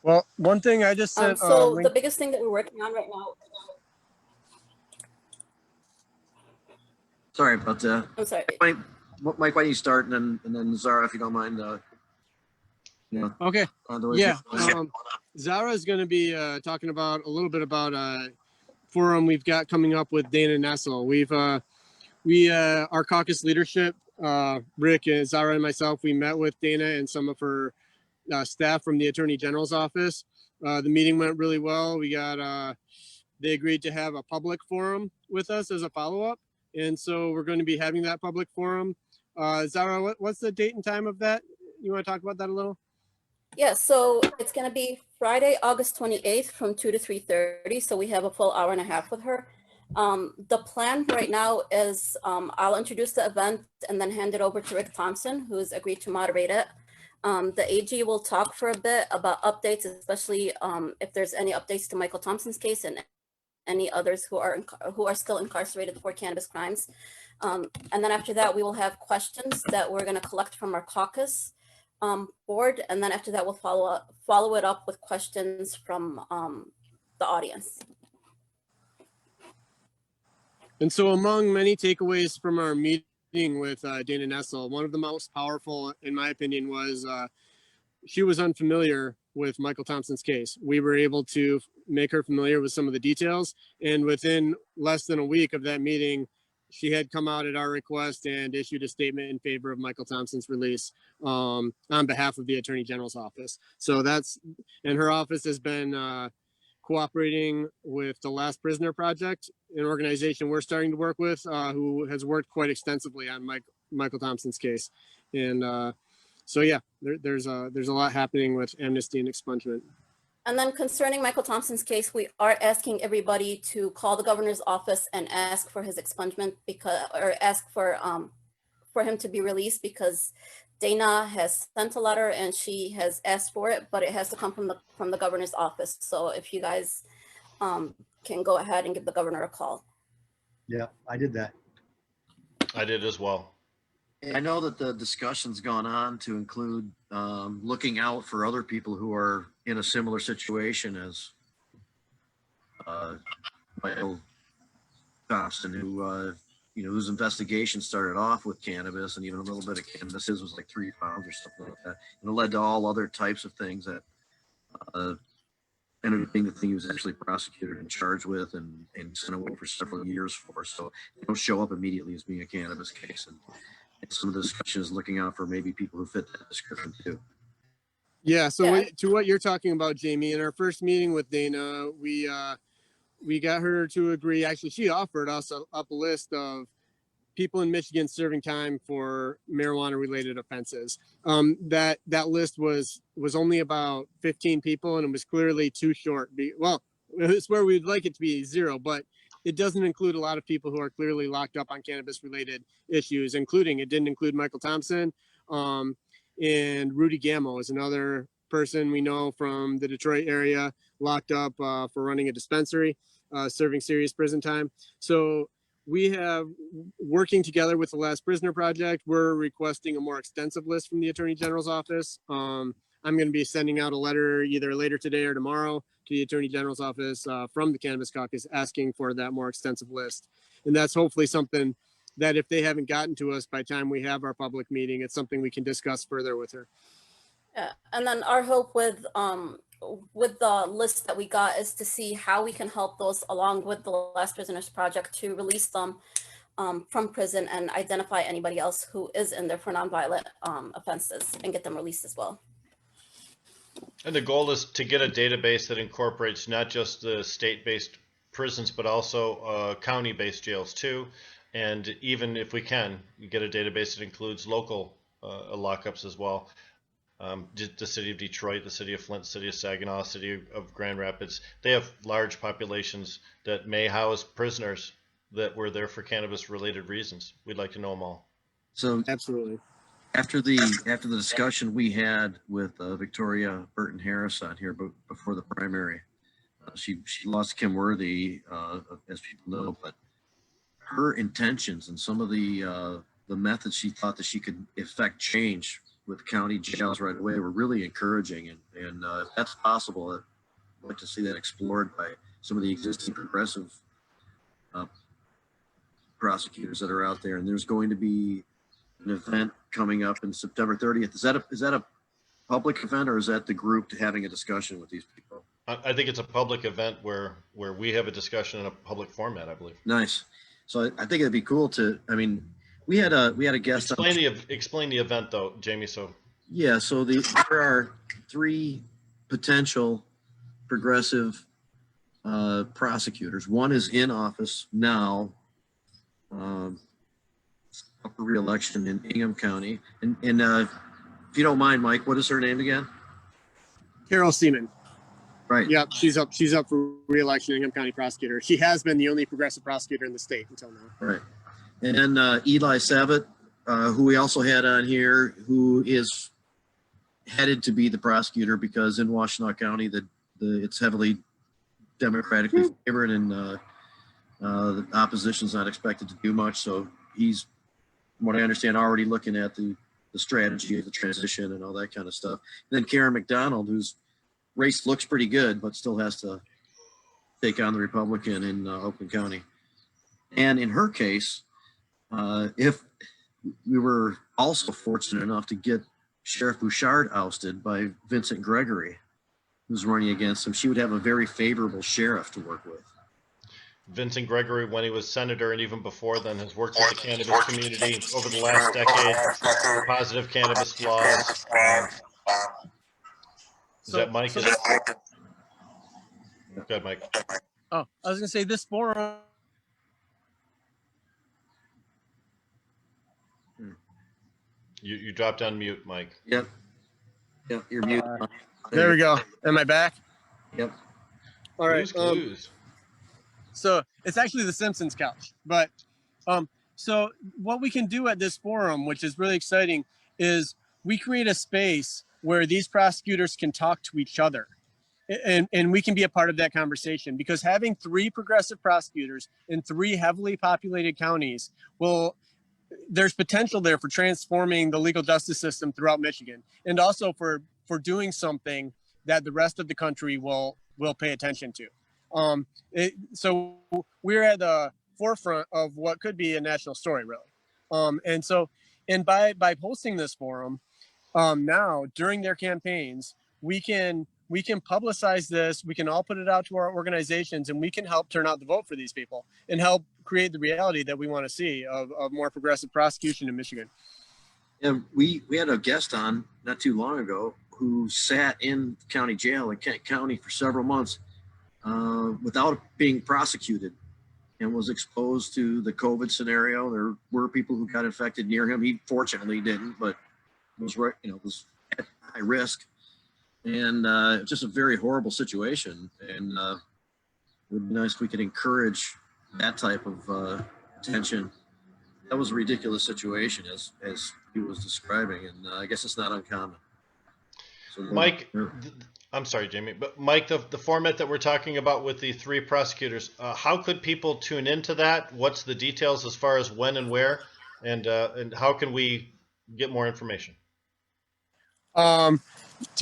Well, one thing I just sent. So the biggest thing that we're working on right now. Sorry about that. I'm sorry. Mike, why don't you start, and then Zara, if you don't mind. Okay. On the way. Yeah. Zara is going to be talking about a little bit about a forum we've got coming up with Dana Nessel. Our caucus leadership, Rick and Zara and myself, we met with Dana and some of her staff from the Attorney General's office. The meeting went really well. They agreed to have a public forum with us as a follow-up. And so we're going to be having that public forum. Zara, what's the date and time of that? You want to talk about that a little? Yeah, so it's going to be Friday, August 28th from 2 to 3:30. So we have a full hour and a half with her. The plan right now is I'll introduce the event and then hand it over to Rick Thompson, who's agreed to moderate it. The AG will talk for a bit about updates, especially if there's any updates to Michael Thompson's case and any others who are still incarcerated for cannabis crimes. And then after that, we will have questions that we're going to collect from our caucus board. And then after that, we'll follow it up with questions from the audience. And so among many takeaways from our meeting with Dana Nessel, one of the most powerful, in my opinion, was she was unfamiliar with Michael Thompson's case. We were able to make her familiar with some of the details. And within less than a week of that meeting, she had come out at our request and issued a statement in favor of Michael Thompson's release on behalf of the Attorney General's office. So and her office has been cooperating with the Last Prisoner Project, an organization we're starting to work with, who has worked quite extensively on Michael Thompson's case. And so, yeah, there's a lot happening with amnesty and expungement. And then concerning Michael Thompson's case, we are asking everybody to call the governor's office and ask for his expungement or ask for him to be released, because Dana has sent a letter and she has asked for it, but it has to come from the governor's office. So if you guys can go ahead and give the governor a call. Yeah, I did that. I did as well. I know that the discussion's gone on to include looking out for other people who are in a similar situation as Michael Thompson, who whose investigation started off with cannabis and even a little bit of cannabis. His was like 3 pounds or something like that, and it led to all other types of things that ended up being the thing he was actually prosecuted and charged with and sent away for several years for. So they don't show up immediately as being a cannabis case. And some of the discussion is looking out for maybe people who fit that description too. Yeah. So to what you're talking about, Jamie, in our first meeting with Dana, we got her to agree. Actually, she offered us up a list of people in Michigan serving time for marijuana-related offenses. That list was only about 15 people, and it was clearly too short. Well, it's where we'd like it to be 0, but it doesn't include a lot of people who are clearly locked up on cannabis-related issues, including, it didn't include Michael Thompson, and Rudy Gammo is another person we know from the Detroit area, locked up for running a dispensary, serving serious prison time. So we have, working together with the Last Prisoner Project, we're requesting a more extensive list from the Attorney General's office. I'm going to be sending out a letter either later today or tomorrow to the Attorney General's office from the Cannabis Caucus asking for that more extensive list. And that's hopefully something that if they haven't gotten to us by the time we have our public meeting, it's something we can discuss further with her. Yeah, and then our hope with the list that we got is to see how we can help those along with the Last Prisoners Project to release them from prison and identify anybody else who is in there for nonviolent offenses and get them released as well. And the goal is to get a database that incorporates not just the state-based prisons, but also county-based jails too. And even if we can, get a database that includes local lockups as well. The city of Detroit, the city of Flint, city of Saginaw, city of Grand Rapids, they have large populations that may house prisoners that were there for cannabis-related reasons. We'd like to know them all. So Absolutely. after the discussion we had with Victoria Burton Harris on here before the primary, she lost Kim Worthy, as people know, but her intentions and some of the methods she thought that she could effect change with county jails right away were really encouraging, and if that's possible, I'd like to see that explored by some of the existing progressive prosecutors that are out there. And there's going to be an event coming up in September 30th. Is that a public event, or is that the group having a discussion with these people? I think it's a public event where we have a discussion in a public format, I believe. Nice. So I think it'd be cool to, I mean, we had a guest. Explain the event though, Jamie. So yeah, so there are 3 potential progressive prosecutors. One is in office now, up for re-election in Ingham County. And if you don't mind, Mike, what is her name again? Carol Seaman. Right. Yep, she's up for re-election, Ingham County prosecutor. She has been the only progressive prosecutor in the state until now. Right. And then Eli Savitt, who we also had on here, who is headed to be the prosecutor because in Washtenaw County it's heavily democratically favored, and the opposition's not expected to do much. So he's, from what I understand, already looking at the strategy of the transition and all that kind of stuff. And then Karen McDonald, whose race looks pretty good, but still has to take on the Republican in Oakland County. And in her case, if we were also fortunate enough to get Sheriff Bouchard ousted by Vincent Gregory, who's running against him, she would have a very favorable sheriff to work with. Vincent Gregory, when he was senator and even before then, has worked with the cannabis community over the last decade for positive cannabis laws. Is that Mike? Go ahead, Mike. Oh, I was gonna say this forum. You dropped on mute, Mike. Yep. Yep, you're muted. There we go. Am I back? Yep. All right. Clues. So it's actually the Simpsons couch, but so what we can do at this forum, which is really exciting, is we create a space where these prosecutors can talk to each other. And we can be a part of that conversation, because having 3 progressive prosecutors in 3 heavily populated counties there's potential there for transforming the legal justice system throughout Michigan, and also for doing something that the rest of the country will pay attention to. So we're at the forefront of what could be a national story, really. And by hosting this forum, now during their campaigns, we can publicize this. We can all put it out to our organizations, and we can help turn out the vote for these people and help create the reality that we want to see of more progressive prosecution in Michigan. And we had a guest on not too long ago who sat in county jail in Kent County for several months without being prosecuted, and was exposed to the COVID scenario. There were people who got infected near him. He fortunately didn't, but was at high risk. And just a very horrible situation. And it would be nice if we could encourage that type of attention. That was a ridiculous situation, as he was describing, and I guess it's not uncommon. So, Mike, I'm sorry, Jamie, but Mike, the format that we're talking about with the 3 prosecutors, how could people tune into that? What's the details as far as when and where, and how can we get more information? To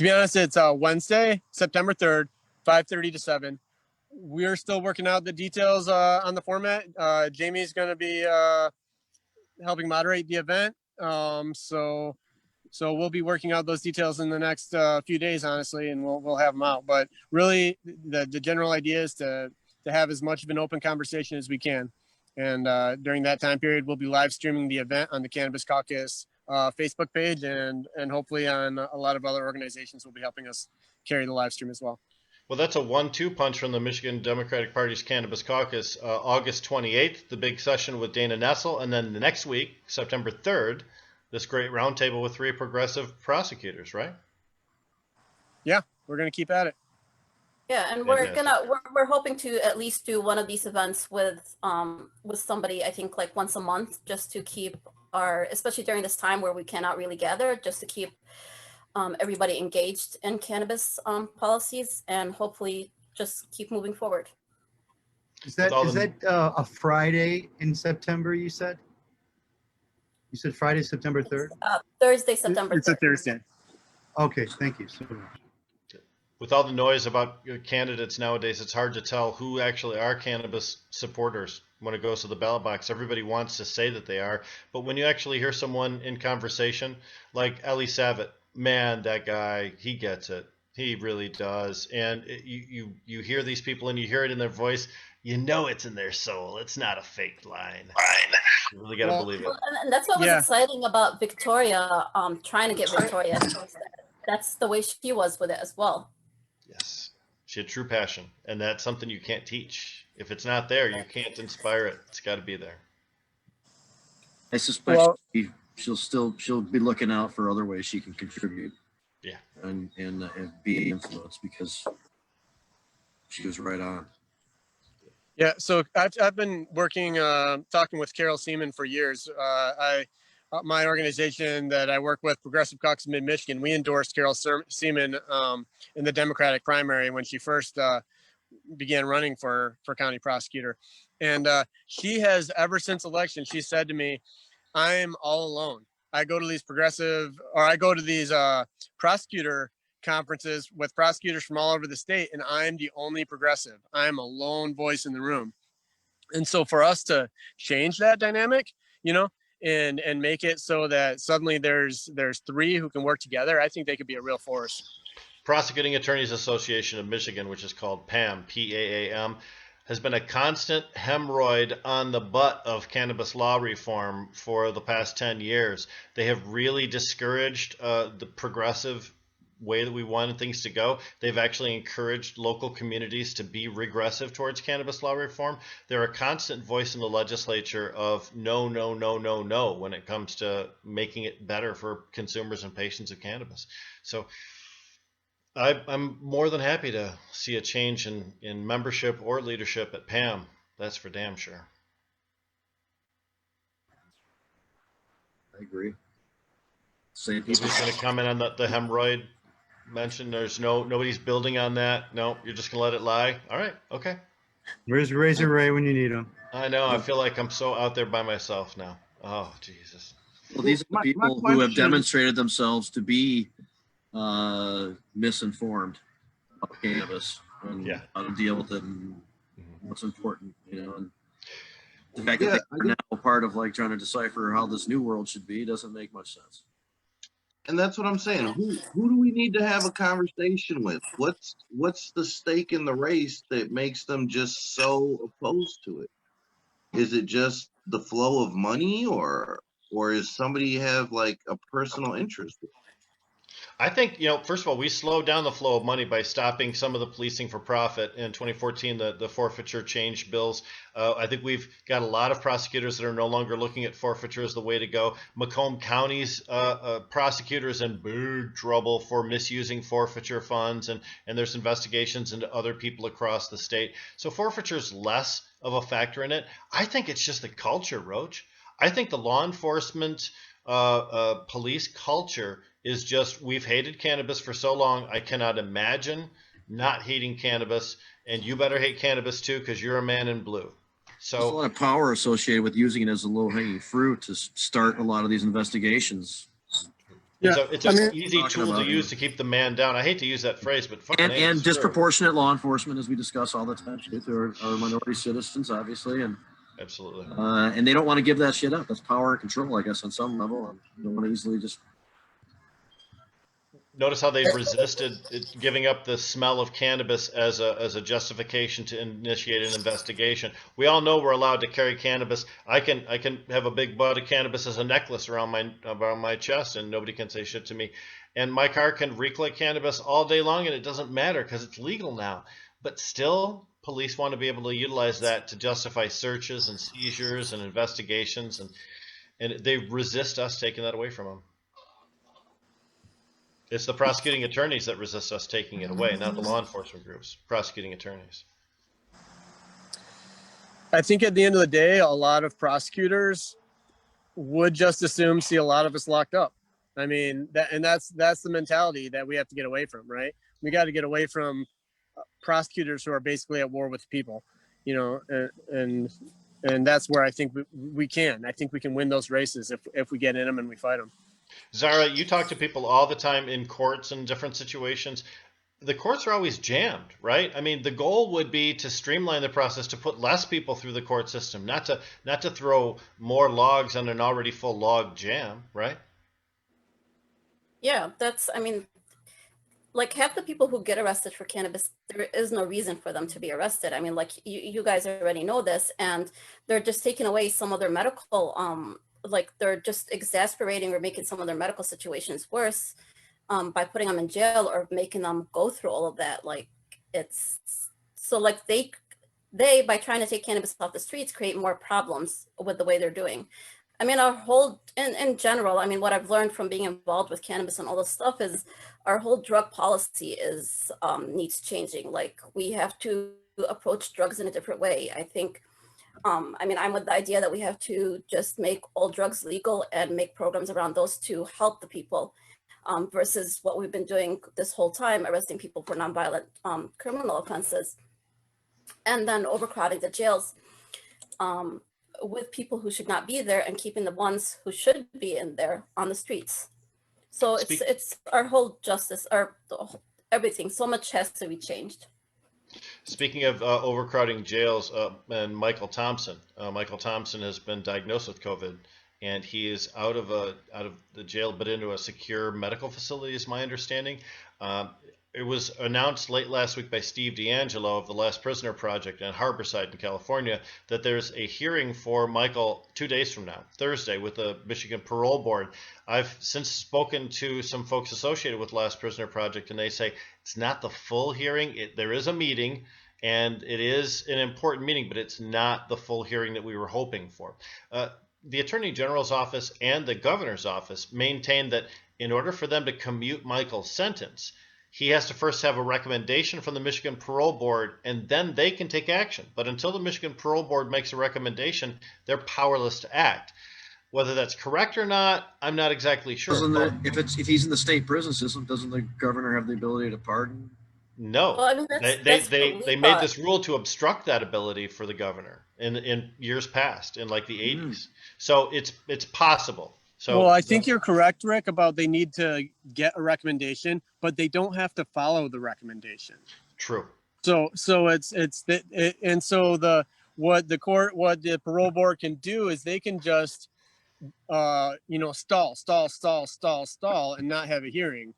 be honest, it's Wednesday, September 3rd, 5:30 to 7. We're still working out the details on the format. Jamie's going to be helping moderate the event. So we'll be working out those details in the next few days, honestly, and we'll have them out. But really, the general idea is to have as much of an open conversation as we can. And during that time period, we'll be live streaming the event on the Cannabis Caucus Facebook page, and hopefully on a lot of other organizations will be helping us carry the live stream as well. Well, that's a 1-2 punch from the Michigan Democratic Party's Cannabis Caucus. August 28th, the big session with Dana Nessel, and then the next week, September 3rd, this great roundtable with 3 progressive prosecutors, right? Yeah, we're going to keep at it. Yeah, and we're hoping to at least do one of these events with somebody, I think, like once a month, just to keep especially during this time where we cannot really gather, just to keep everybody engaged in cannabis policies, and hopefully just keep moving forward. Is that a Friday in September, you said? You said Friday, September 3rd? Thursday, September 3rd. It's a Thursday. Okay, thank you so much. With all the noise about candidates nowadays, it's hard to tell who actually are cannabis supporters when it goes to the ballot box. Everybody wants to say that they are, but when you actually hear someone in conversation, like Ellie Savitt, man, that guy, he gets it. He really does. And you hear these people and you hear it in their voice, you know it's in their soul. It's not a fake line. You really got to believe it. And that's what was exciting about Victoria, trying to get Victoria. That's the way she was with it as well. Yes. She had true passion, and that's something you can't teach. If it's not there, you can't inspire it. It's got to be there. I suspect she'll be looking out for other ways she can contribute. Yeah. And be influenced, because she was right on. Yeah, so I've been working, talking with Carol Seaman for years. My organization that I work with, Progressive Caucus Mid-Michigan, we endorsed Carol Seaman in the Democratic primary when she first began running for county prosecutor. And she has, ever since election, she said to me, I'm all alone. I go to these prosecutor conferences with prosecutors from all over the state, and I'm the only progressive. I'm a lone voice in the room. And so for us to change that dynamic, and make it so that suddenly there's 3 who can work together, I think they could be a real force. Prosecuting Attorneys Association of Michigan, which is called PAM, P-A-A-M, has been a constant hemorrhoid on the butt of cannabis law reform for the past 10 years. They have really discouraged the progressive way that we wanted things to go. They've actually encouraged local communities to be regressive towards cannabis law reform. They're a constant voice in the legislature of no, no, no, no, no when it comes to making it better for consumers and patients of cannabis. So I'm more than happy to see a change in membership or leadership at PAM. That's for damn sure. I agree. Same Who's people. going to comment on the hemorrhoid mention? There's nobody's building on that. No, you're just going to let it lie. All right. Okay. Where's Razor Ray when you need him? I know. I feel like I'm so out there by myself now. Oh, Jesus. Well, these are the My people who have question- demonstrated themselves to be misinformed about cannabis and Yeah. how to deal with it and what's important, you know. And the fact Yeah, that they're now part of like trying to decipher how this new world should be doesn't make much sense. And that's what I'm saying. Who do we need to have a conversation with? What's the stake in the race that makes them just so opposed to it? Is it just the flow of money, or is somebody have like a personal interest? I think, first of all, we slowed down the flow of money by stopping some of the policing for profit in 2014, the forfeiture change bills. I think we've got a lot of prosecutors that are no longer looking at forfeiture as the way to go. Macomb County's prosecutors in big trouble for misusing forfeiture funds, and there's investigations into other people across the state. So forfeiture is less of a factor in it. I think it's just the culture, Roach. I think the law enforcement police culture is just, we've hated cannabis for so long. I cannot imagine not hating cannabis, and you better hate cannabis too because you're a man in blue. There's a So lot of power associated with using it as a low-hanging fruit to start a lot of these investigations. it's I an mean, easy talking tool to about use it. to keep the man down. I hate to use that phrase, but fucking And it's true. disproportionate law enforcement, as we discuss all the time, to our minority citizens, obviously, and Absolutely. and they don't want to give that shit up. That's power and control, I guess, on some level. And you don't want to easily just. Notice how they've resisted giving up the smell of cannabis as a justification to initiate an investigation. We all know we're allowed to carry cannabis. I can have a big bud of cannabis as a necklace around my chest, and nobody can say shit to me. And my car can reek like cannabis all day long, and it doesn't matter because it's legal now. But still, police want to be able to utilize that to justify searches and seizures and investigations, and they resist us taking that away from them. It's the prosecuting attorneys that resist us taking it away, not the law enforcement groups. Prosecuting attorneys. I think at the end of the day, a lot of prosecutors would just assume see a lot of us locked up. I mean, that's the mentality that we have to get away from, right? We got to get away from prosecutors who are basically at war with people, and that's where I think we can. I think we can win those races if we get in them and we fight them. Zara, you talk to people all the time in courts and different situations. The courts are always jammed, right? I mean, the goal would be to streamline the process, to put less people through the court system, not to throw more logs on an already full log jam, right? Yeah, like half the people who get arrested for cannabis, there is no reason for them to be arrested. I mean, like you guys already know this, and they're just taking away some of their medical, like they're just exasperating or making some of their medical situations worse by putting them in jail or making them go through all of that. Like it's so like they by trying to take cannabis off the streets create more problems with the way they're doing. I mean, our whole, in general, I mean, what I've learned from being involved with cannabis and all this stuff is our whole drug policy is needs changing. Like we have to approach drugs in a different way. I think, I mean, I'm with the idea that we have to just make all drugs legal and make programs around those to help the people versus what we've been doing this whole time, arresting people for nonviolent criminal offenses and then overcrowding the jails. With people who should not be there and keeping the ones who should be in there on the streets. So it's our whole justice, everything. So much has to be changed. Speaking of overcrowding jails, and Michael Thompson has been diagnosed with COVID, and he is out of the jail, but into a secure medical facility, is my understanding. it was announced late last week by Steve D'Angelo of the Last Prisoner Project in Harborside in California that there's a hearing for Michael 2 days from now, Thursday, with the Michigan Parole Board. I've since spoken to some folks associated with Last Prisoner Project, and they say it's not the full hearing. There is a meeting, and it is an important meeting, but it's not the full hearing that we were hoping for. The Attorney General's office and the Governor's office maintain that in order for them to commute Michael's sentence, he has to first have a recommendation from the Michigan Parole Board, and then they can take action. But until the Michigan Parole Board makes a recommendation, they're powerless to act. Whether that's correct or not, I'm not exactly sure. If he's in the state prison system, doesn't the governor have the ability to pardon? No, Well, I mean, they made this rule to obstruct that ability for the governor in years past, in like the 80s. So it's possible. So, well, I think you're correct, Rick, about they need to get a recommendation, but they don't have to follow the recommendation. True. So what the parole board can do is they can just stall and not have a hearing,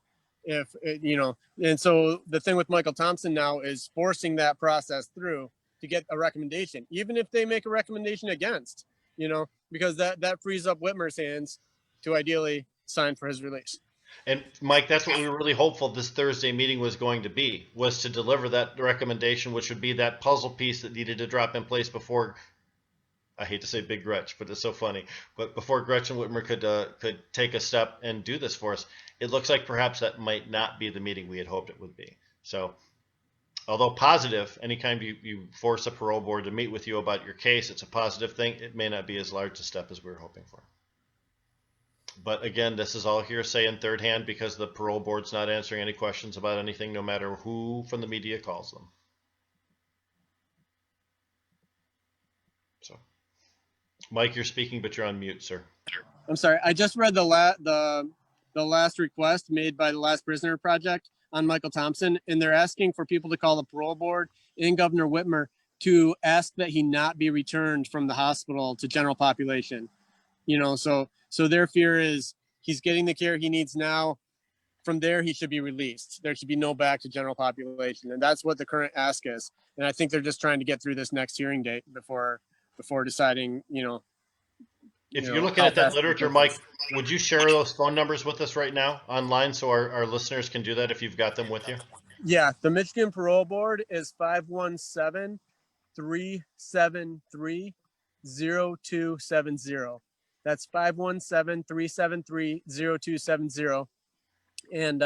and so the thing with Michael Thompson now is forcing that process through to get a recommendation, even if they make a recommendation against, because that frees up Whitmer's hands to ideally sign for his release. And Mike, that's what we were really hopeful this Thursday meeting was going to be, was to deliver that recommendation, which would be that puzzle piece that needed to drop in place before, I hate to say Big Gretch, but it's so funny, but before Gretchen Whitmer could take a step and do this for us. It looks like perhaps that might not be the meeting we had hoped it would be. So, although positive, anytime you force a parole board to meet with you about your case, it's a positive thing. It may not be as large a step as we were hoping for. But again, this is all hearsay in third hand because the parole board's not answering any questions about anything, no matter who from the media calls them. So, Mike, you're speaking, but you're on mute, sir. I'm sorry. I just read the last request made by the Last Prisoner Project on Michael Thompson, and they're asking for people to call the parole board and Governor Whitmer to ask that he not be returned from the hospital to general population. So their fear is he's getting the care he needs now. From there, he should be released. There should be no back to general population. And that's what the current ask is. And I think they're just trying to get through this next hearing date before deciding, If you're looking at that literature, Mike, would you share those phone numbers with us right now online so our listeners can do that if you've got them with you? Yeah, the Michigan Parole Board is 517-373-0270. That's 517-373-0270. And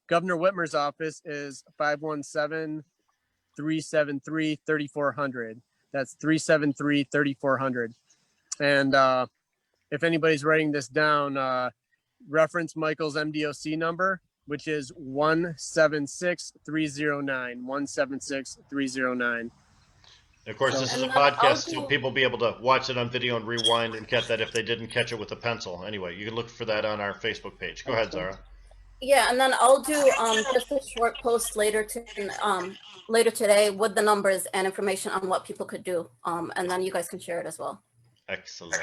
Governor Whitmer's office is 517-373-3400. That's 373-3400. And if anybody's writing this down, reference Michael's MDOC number, which is 176309. 176309. Of course, this is a podcast, so people will be able to watch it on video and rewind and catch that if they didn't catch it with a pencil. Anyway, you can look for that on our Facebook page. Go ahead, Zara. Yeah, and then I'll do just a short post later today with the numbers and information on what people could do, and then you guys can share it as well. Excellent.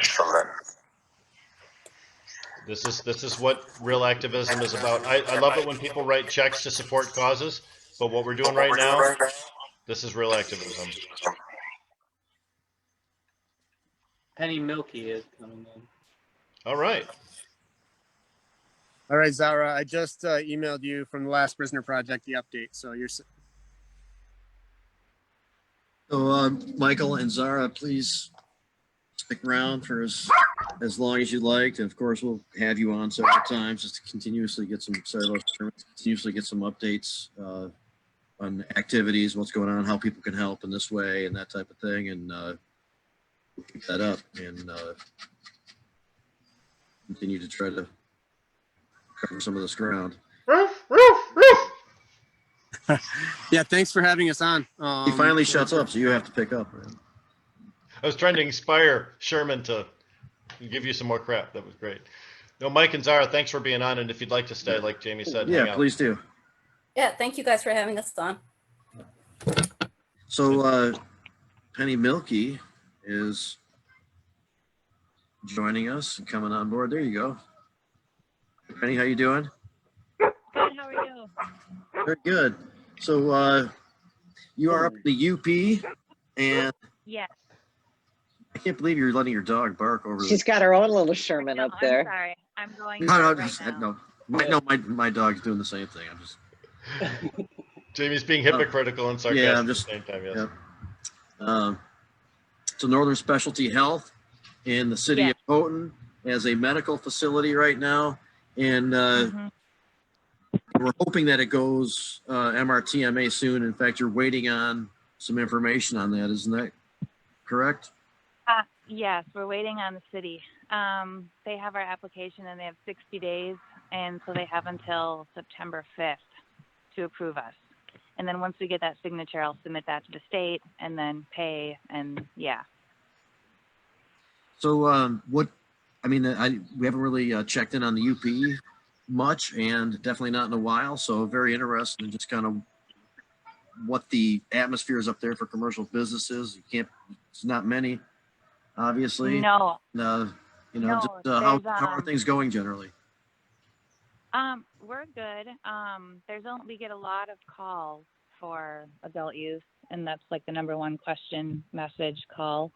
This is what real activism is about. I love it when people write checks to support causes, but what we're doing right now, this is real activism. Penny Milky is coming in. All right. All right, Zara, I just emailed you from the Last Prisoner Project the update. So you're. So, Michael and Zara, please stick around for as long as you'd like. And of course, we'll have you on several times just to continuously get some updates on activities, what's going on, how people can help in this way, and that type of thing. And we'll keep that up and continue to try to cover some of this ground. Yeah, thanks for having us on. He finally shuts up, so you have to pick up. Right? I was trying to inspire Sherman to give you some more crap. That was great. No, Mike and Zara, thanks for being on. And if you'd like to stay, like Jamie said, Yeah, please do. Yeah, thank you guys for having us on. So Penny Milky is joining us and coming on board. There you go. Penny, how you doing? Good, how are you? Very good. So you are up in the UP, and Yes. I can't believe you're letting your dog bark over She's got her own little Sherman No, up I'm there. sorry. I'm going No, through no, it right just, now. no. My dog's doing the same thing. I'm just, Jamie's being hypocritical and sarcastic yeah, I'm at the just, same time. Yes. yeah. So Northern Specialty Health in the city Yeah. of Houghton has a medical facility right now, and Mhm. we're hoping that it goes MRTMA soon. In fact, you're waiting on some information on that, isn't that correct? Yes, we're waiting on the city. They have our application and they have 60 days, and so they have until September 5th to approve us. And then once we get that signature, I'll submit that to the state and then pay, and yeah. So what? I mean, we haven't really checked in on the UP much, and definitely not in a while. So very interested in just kind of what the atmosphere is up there for commercial businesses. You can't. It's not many, obviously. No, No, no, just how there's, are things going generally? we're good. We get a lot of calls for adult use, and that's like the number one question message call.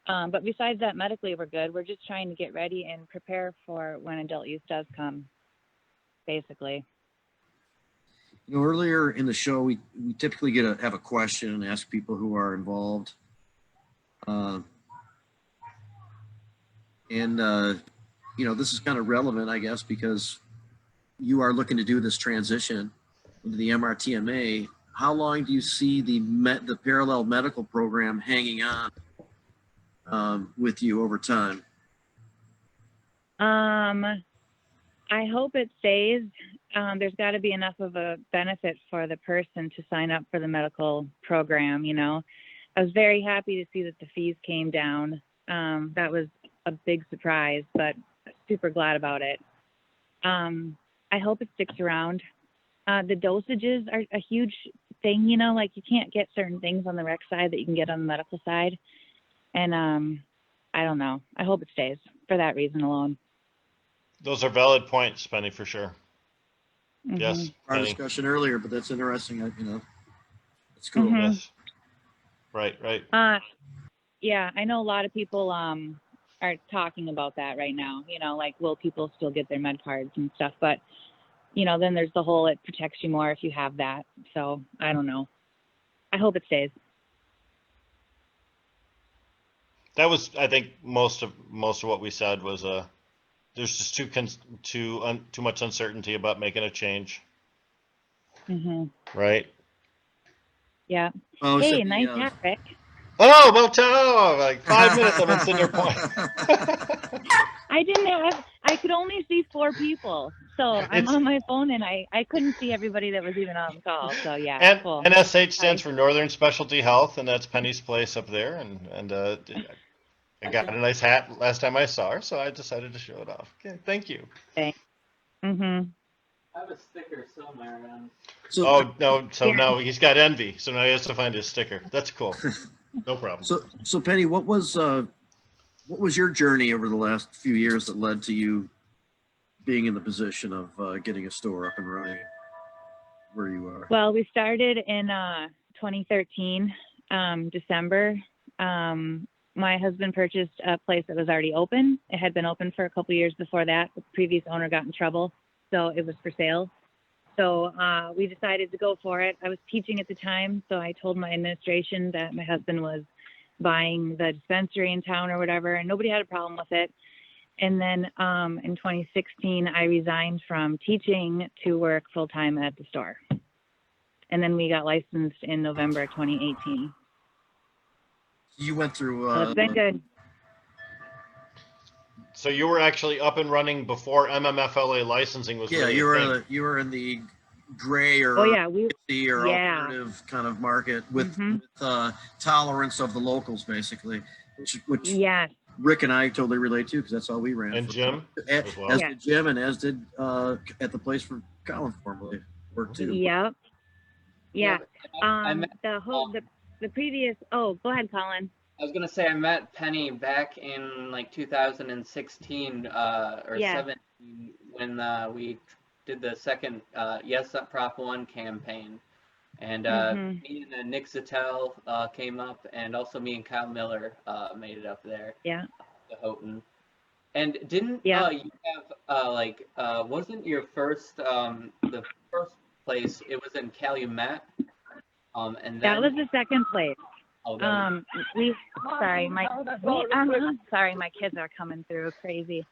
But besides that, medically, we're good. We're just trying to get ready and prepare for when adult use does come, basically. Earlier in the show, we typically have a question and ask people who are involved. This is kind of relevant, I guess, because you are looking to do this transition into the MRTMA. How long do you see the parallel medical program hanging on with you over time? I hope it stays. There's got to be enough of a benefit for the person to sign up for the medical program. I was very happy to see that the fees came down. That was a big surprise, but super glad about it. I hope it sticks around. The dosages are a huge thing, like you can't get certain things on the rec side that you can get on the medical side. And I don't know. I hope it stays for that reason alone. Those are valid points, Penny, for sure. Mm-hmm. Yes. Our Penny. discussion earlier, but that's interesting. It's cool. Mm-hmm. Yes. Right. Yeah, I know a lot of people are talking about that right now. Like, will people still get their med cards and stuff? But then there's the whole, it protects you more if you have that. So I don't know. I hope it stays. That was, I think, most of what we said was there's just too much uncertainty about making a change. Mm-hmm. Right. Yeah. Oh, Hey, nice hat, Rick. Oh, about like 5 minutes I've been sitting there pointing. I could only see 4 people. So I'm on my phone and I couldn't see everybody that was even on the call. So yeah, and cool. NSH stands for Northern Specialty Health, and that's Penny's place up there. And I got a nice hat last time I saw her, so I decided to show it off. Okay, thank you. Thanks. Mm-hmm. I have a sticker somewhere around. Oh no! So now he's got envy. So now he has to find his sticker. That's cool. No problem. So Penny, what was your journey over the last few years that led to you being in the position of getting a store up and running where you are? Well, we started in 2013, December. My husband purchased a place that was already open. It had been open for a couple years before that. The previous owner got in trouble, so it was for sale. So we decided to go for it. I was teaching at the time, so I told my administration that my husband was buying the dispensary in town or whatever, and nobody had a problem with it. And then in 2016, I resigned from teaching to work full-time at the store. And then we got licensed in November 2018. You went through. So it's been good. So you were actually up and running before MMFLA licensing was really a thing. You were in the gray or alternative kind of market with tolerance of the locals, basically, which yes. Rick and I totally relate to because that's all we ran. And Jim as well. As did Jim, and as did at the place for Colin formerly worked too. Yep. Yeah. The previous. Oh, go ahead, Colin. I was gonna say I met Penny back in like 2016 or 17 when we did the second Yes Prop 1 campaign. And Mhm. me and Nick Zattel came up, and also me and Kyle Miller made it up there Yeah. to Houghton. And didn't Yeah. you have wasn't your first the first place, it was in Calumet, and That then was the second place. oh that was, Sorry, sorry, my kids are coming through crazy.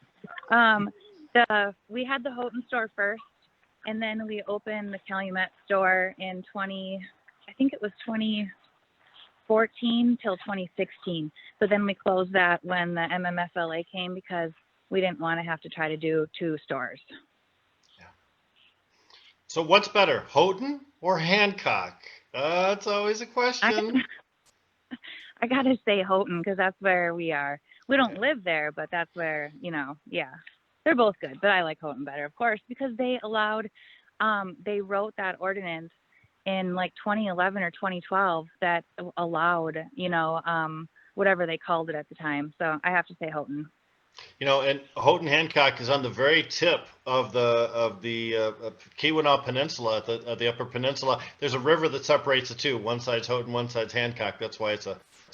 We had the Houghton store first, and then we opened the Calumet store in I think it was 2014 till 2016. But then we closed that when the MMFLA came because we didn't want to have to try to do 2 stores. So what's better, Houghton or Hancock? That's always a question. I gotta say Houghton because that's where we are. We don't live there, but that's where, yeah. They're both good, but I like Houghton better, of course, because they allowed, they wrote that ordinance in like 2011 or 2012 that allowed, whatever they called it at the time. So I have to say Houghton. And Houghton Hancock is on the very tip of the Keweenaw Peninsula, at the Upper Peninsula. There's a river that separates the two. One side's Houghton, one side's Hancock. That's why it's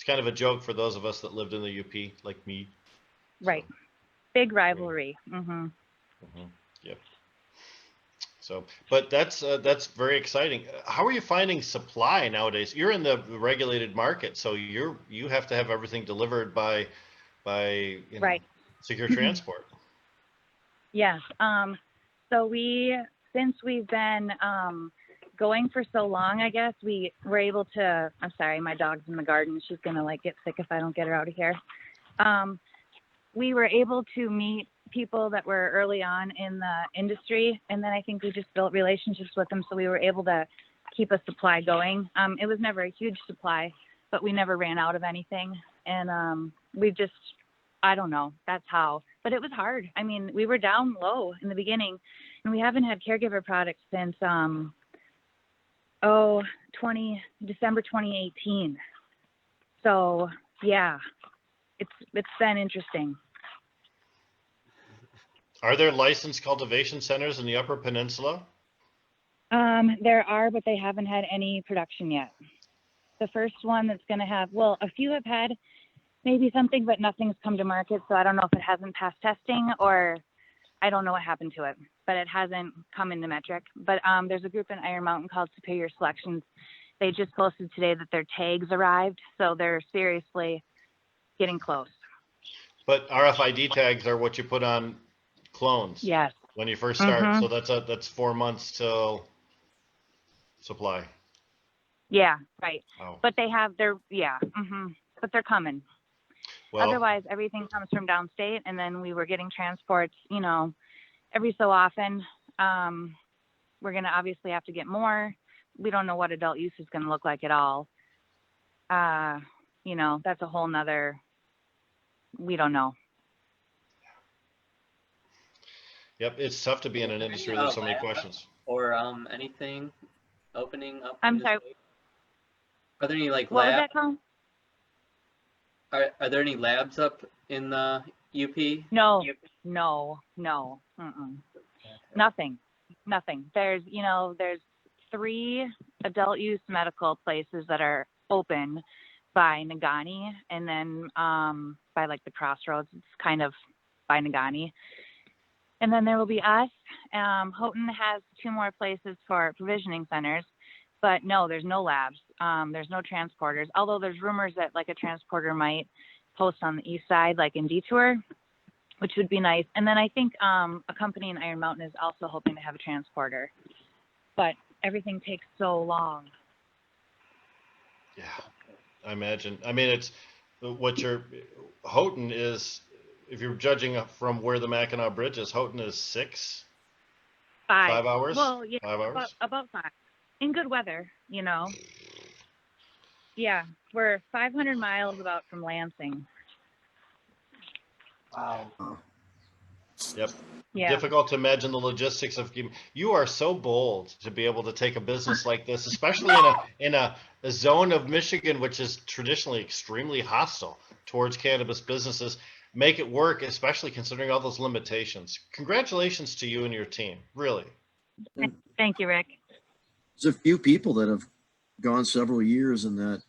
kind of a joke for those of us that lived in the UP, like me. Right. Big rivalry. Yep. So, but that's very exciting. How are you finding supply nowadays? You're in the regulated market, so you have to have everything delivered by Right. secure transport. Yes. So since we've been going for so long, I guess we were able to. I'm sorry, my dog's in the garden. She's gonna get sick if I don't get her out of here. We were able to meet people that were early on in the industry, and then I think we just built relationships with them, so we were able to keep a supply going. It was never a huge supply, but we never ran out of anything, and I don't know, that's how. But it was hard. I mean, we were down low in the beginning, and we haven't had caregiver products since December 2018. So yeah, it's been interesting. Are there licensed cultivation centers in the Upper Peninsula? There are, but they haven't had any production yet. The first one that's going to have, well, a few have had maybe something, but nothing's come to market. So I don't know if it hasn't passed testing or I don't know what happened to it, but it hasn't come into metric. But there's a group in Iron Mountain called Superior Selections. They just posted today that their tags arrived. So they're seriously getting close. But RFID tags are what you put on clones. Yes. When you first start. So that's 4 months till supply. Yeah, right. Oh. But they have but they're coming. Well, otherwise, everything comes from downstate, and then we were getting transports, every so often. We're going to obviously have to get more. We don't know what adult use is going to look like at all. That's a whole nother, we don't know. Yep, it's tough to be in an industry where there's so many questions. Or anything opening up? I'm sorry. Are there any what was that called? Are there any labs up in the UP? No. Nothing. There's 3 adult use medical places that are open by Negaunee, and then by like the crossroads, it's kind of by Negaunee. And then there will be us. Houghton has 2 more places for provisioning centers, but no, there's no labs. There's no transporters, although there's rumors that like a transporter might post on the east side, like in Detour, which would be nice. And then I think a company in Iron Mountain is also hoping to have a transporter, but everything takes so long. Yeah, I imagine. I mean, it's Houghton is, if you're judging from where the Mackinac Bridge is, Houghton is 5 hours? Well, yeah, 5 hours? about 5. In good weather, Yeah, we're 500 miles about from Lansing. Wow. Yep. Yeah. Difficult to imagine the logistics of. You are so bold to be able to take a business like this, especially in a zone of Michigan which is traditionally extremely hostile towards cannabis businesses. Make it work, especially considering all those limitations. Congratulations to you and your team, really. Thank you, Rick. There's a few people that have gone several years in that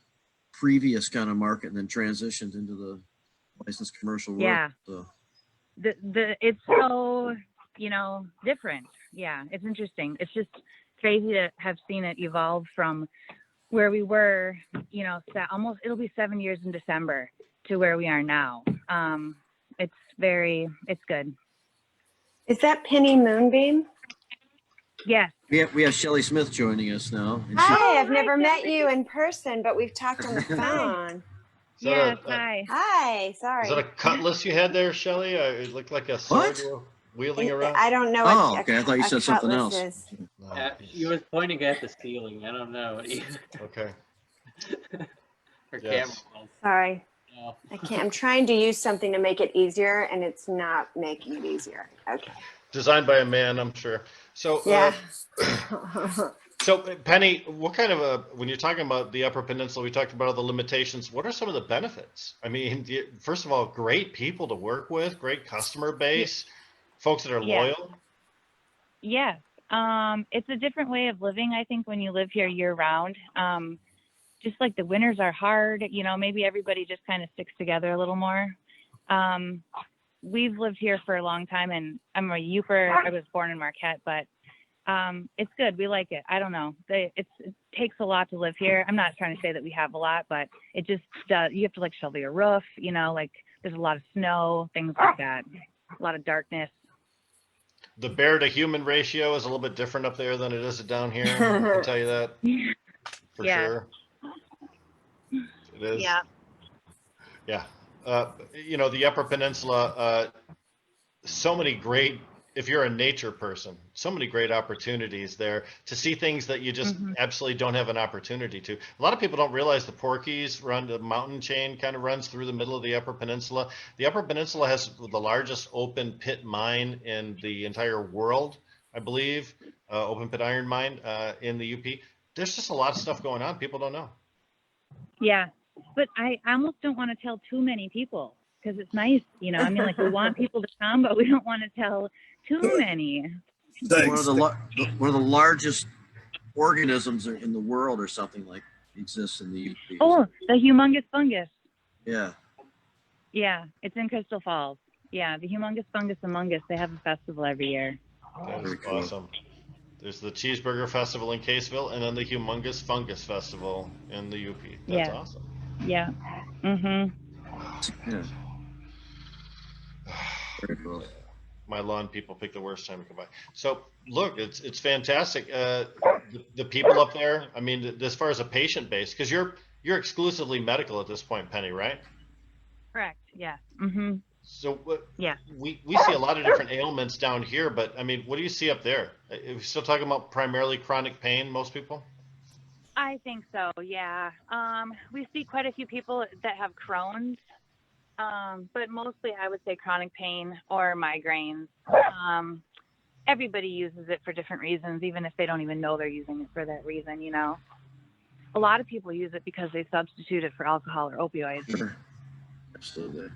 previous kind of market and then transitioned into the licensed commercial world. Yeah. So, It's so, different. Yeah, it's interesting. It's just crazy to have seen it evolve from where we were, almost, it'll be 7 years in December to where we are now. It's good. Is that Penny Moonbeam? Yes. we have Shelley Smith joining us now. And Hi, I've hi, never met Shelley. you in person, but we've talked on the phone. Is that Yes, a, hi. Hi, is that a sorry. cutlass you had there, Shelley? It looked like a sword What? you were wielding around. I don't know Oh, what okay. I thought you a said something cutlass else. is. No, Yeah, she was pointing at the ceiling. I don't know. okay. Her Yes. camera was. Sorry. No. I can't. I'm trying to use something to make it easier, and it's not making it easier. Okay. Designed by a man, I'm sure. So, Yeah. so Penny, what kind of when you're talking about the Upper Peninsula, we talked about all the limitations. What are some of the benefits? I mean, first of all, great people to work with, great customer base, folks that are Yeah. loyal. Yes. It's a different way of living, I think, when you live here year round. Just like the winters are hard, maybe everybody just kind of sticks together a little more. We've lived here for a long time, and I'm a Youper. I was born in Marquette, but it's good. We like it. I don't know. It takes a lot to live here. I'm not trying to say that we have a lot, but it just does. You have to like shovel your roof, there's a lot of snow, things like that, a lot of darkness. The bear to human ratio is a little bit different up there than it is down here. I can tell you that for Yeah. sure. It is. Yeah. Yeah. The Upper Peninsula, so many great, if you're a nature person, so many great opportunities there to see things that you just absolutely don't have an opportunity to. A lot of people don't realize the Porkies the mountain chain kind of runs through the middle of the Upper Peninsula. The Upper Peninsula has the largest open pit mine in the entire world, I believe, open pit iron mine in the UP. There's just a lot of stuff going on. People don't know. Yeah. But I almost don't want to tell too many people because it's nice, we want people to come, but we don't want to tell too many. one of the largest organisms in the world or something like exists in the UP. Oh, the humongous fungus. Yeah. Yeah, it's in Crystal Falls. Yeah, the humongous fungus among us. They have a festival every year. That is Very cool. awesome. There's the Cheeseburger Festival in Caseville, and then the Humongous Fungus Festival in the UP. That's awesome. Yeah. Mhm. Yeah. Very cool. My lawn people pick the worst time to come by. So look, it's fantastic. The people up there. I mean, as far as a patient base, because you're exclusively medical at this point, Penny, right? Correct. Yeah. Mhm. So Yeah. we see a lot of different ailments down here, but I mean, what do you see up there? Are we still talking about primarily chronic pain, most people? I think so. Yeah. We see quite a few people that have Crohn's, but mostly I would say chronic pain or migraines. Everybody uses it for different reasons, even if they don't even know they're using it for that reason. A lot of people use it because they substitute it for alcohol or opioids. Sure. Absolutely.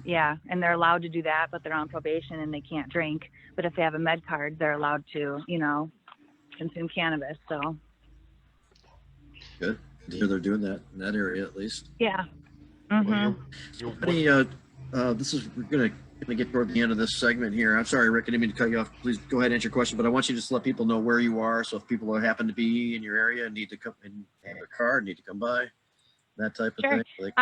Yeah, and they're allowed to do that, but they're on probation and they can't drink. But if they have a med card, they're allowed to, consume cannabis. So Good. They're doing that in that area at least. yeah. Well, Mhm. Penny, we're gonna get toward the end of this segment here. I'm sorry, Rick, I didn't mean to cut you off. Please go ahead and answer your question, but I want you to just let people know where you are. So if people happen to be in your area and need to come in a car, need to come by, that type of Sure. thing.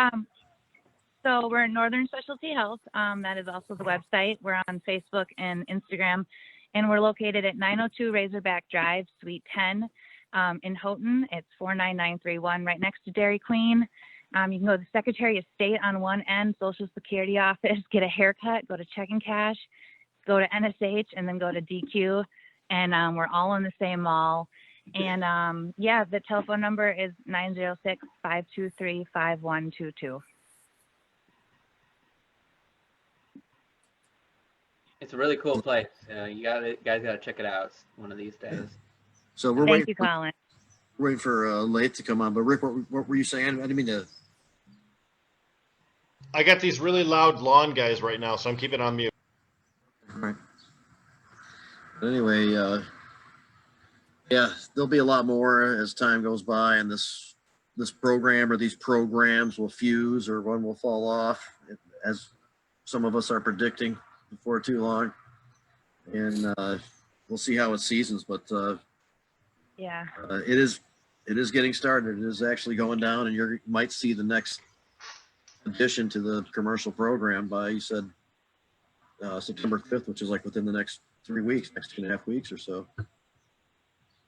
So we're in Northern Specialty Health. That is also the website. We're on Facebook and Instagram, and we're located at 902 Razorback Drive, Suite 10 in Houghton. It's 49931, right next to Dairy Queen. You can go to the Secretary of State on one end, Social Security office, get a haircut, go to Check and Cash, go to NSH, and then go to DQ. And we're all in the same mall. And the telephone number is 906-523-5122. It's a really cool place. You guys got to check it out one of these days. So we're Thank you, Colin. waiting for Lathe to come on. But Rick, what were you saying? I didn't mean to. I got these really loud lawn guys right now, so I'm keeping on mute. All right. But anyway, Yeah, there'll be a lot more as time goes by, and this program or these programs will fuse or one will fall off, as some of us are predicting before too long. And we'll see how it seasons, but Yeah. it is getting started. It is actually going down, and you might see the next addition to the commercial program by, you said, September 5th, which is like within the next 3 weeks, next 2.5 weeks or so.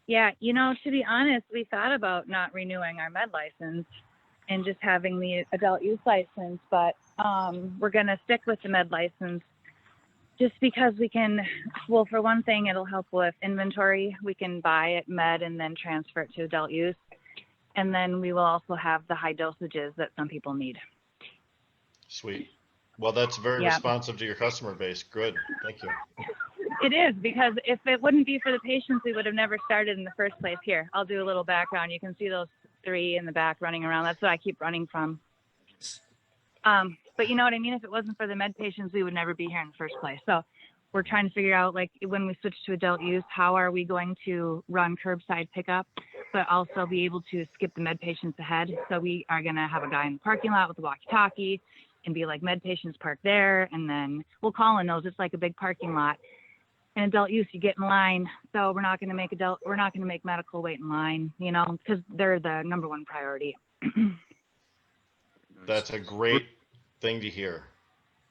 Yeah, you know, to be honest, we thought about not renewing our med license and just having the adult use license, but we're going to stick with the med license just because we can, well, for one thing, it'll help with inventory. We can buy it med and then transfer it to adult use. And then we will also have the high dosages that some people need. Sweet. Well, that's very Yeah. responsive to your customer base. Good. Thank you. It is, because if it wouldn't be for the patients, we would have never started in the first place. Here, I'll do a little background. You can see those 3 in the back running around. That's what I keep running from. But you know what I mean? If it wasn't for the med patients, we would never be here in the first place. So we're trying to figure out, like, when we switch to adult use, how are we going to run curbside pickup, but also be able to skip the med patients ahead. So we are going to have a guy in the parking lot with a walkie-talkie and be like, med patients park there. And then we'll call in those. It's like a big parking lot. In adult use, you get in line. So we're not going to make medical wait in line, you know, because they're the number one priority. That's a great thing to hear.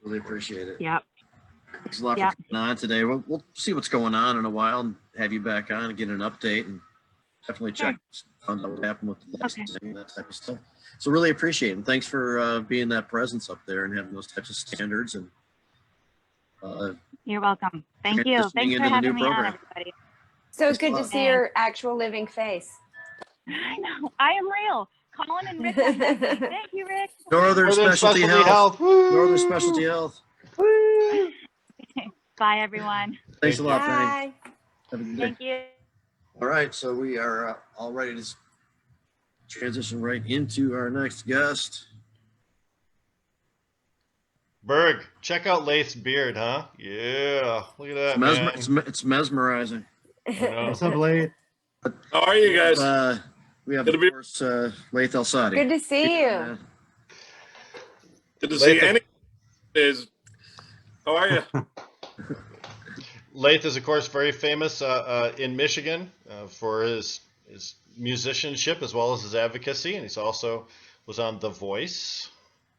Really appreciate it. Yep. Thanks a lot Yep. for coming on today. We'll see what's going on in a while and have you back on and get an update, and definitely check on what happened with the licensing and that type of stuff. So really appreciate it. And thanks for being that presence up there and having those types of standards. And You're welcome. Thank you. transitioning Thanks into for the having new me on, program. everybody. So good to Thanks a see lot. your actual living face. I know. I am real. Colin and Rick have met me. Thank you, Rick. Northern Specialty Health. Woo! Northern Specialty Health. Woo! Bye, everyone. Thanks a lot, Penny. Bye. Have a good day. Thank you. All right, so we are all ready to transition right into our next guest. Berg, check out Lath's beard, huh? Yeah. Look at that, man. It's mesmerizing. I know. What's up, Lee? How are you guys? We have, Good to of be- course, Lath El-Sadi. Good to see you. Good to see Latham. any is. How are you? Lath is, of course, very famous in Michigan for his musicianship as well as his advocacy, and he's also was on The Voice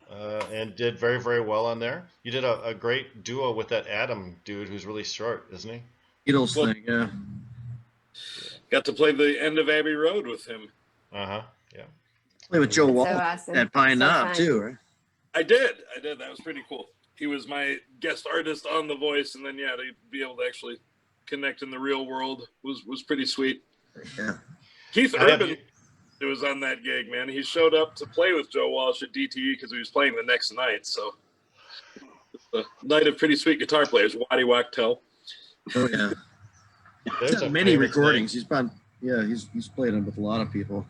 and did very, very well on there. You did a great duo with that Adam dude who's really short, isn't he? Beatles thing, yeah. Got to play the end of Abbey Road with him. Yeah. Play with Joe Wall awesome. at Pine So Knob fun. too, right? I did. That was pretty cool. He was my guest artist on The Voice, and then to be able to actually connect in the real world was pretty sweet. Yeah. Keith I have Urban you- it was on that gig, man. He showed up to play with Joe Walsh at DTE because he was playing the next night. So a night of pretty sweet guitar players. Waddy Wachtel. Oh yeah. There's He's a done many famous recordings. He's played them with a lot of people.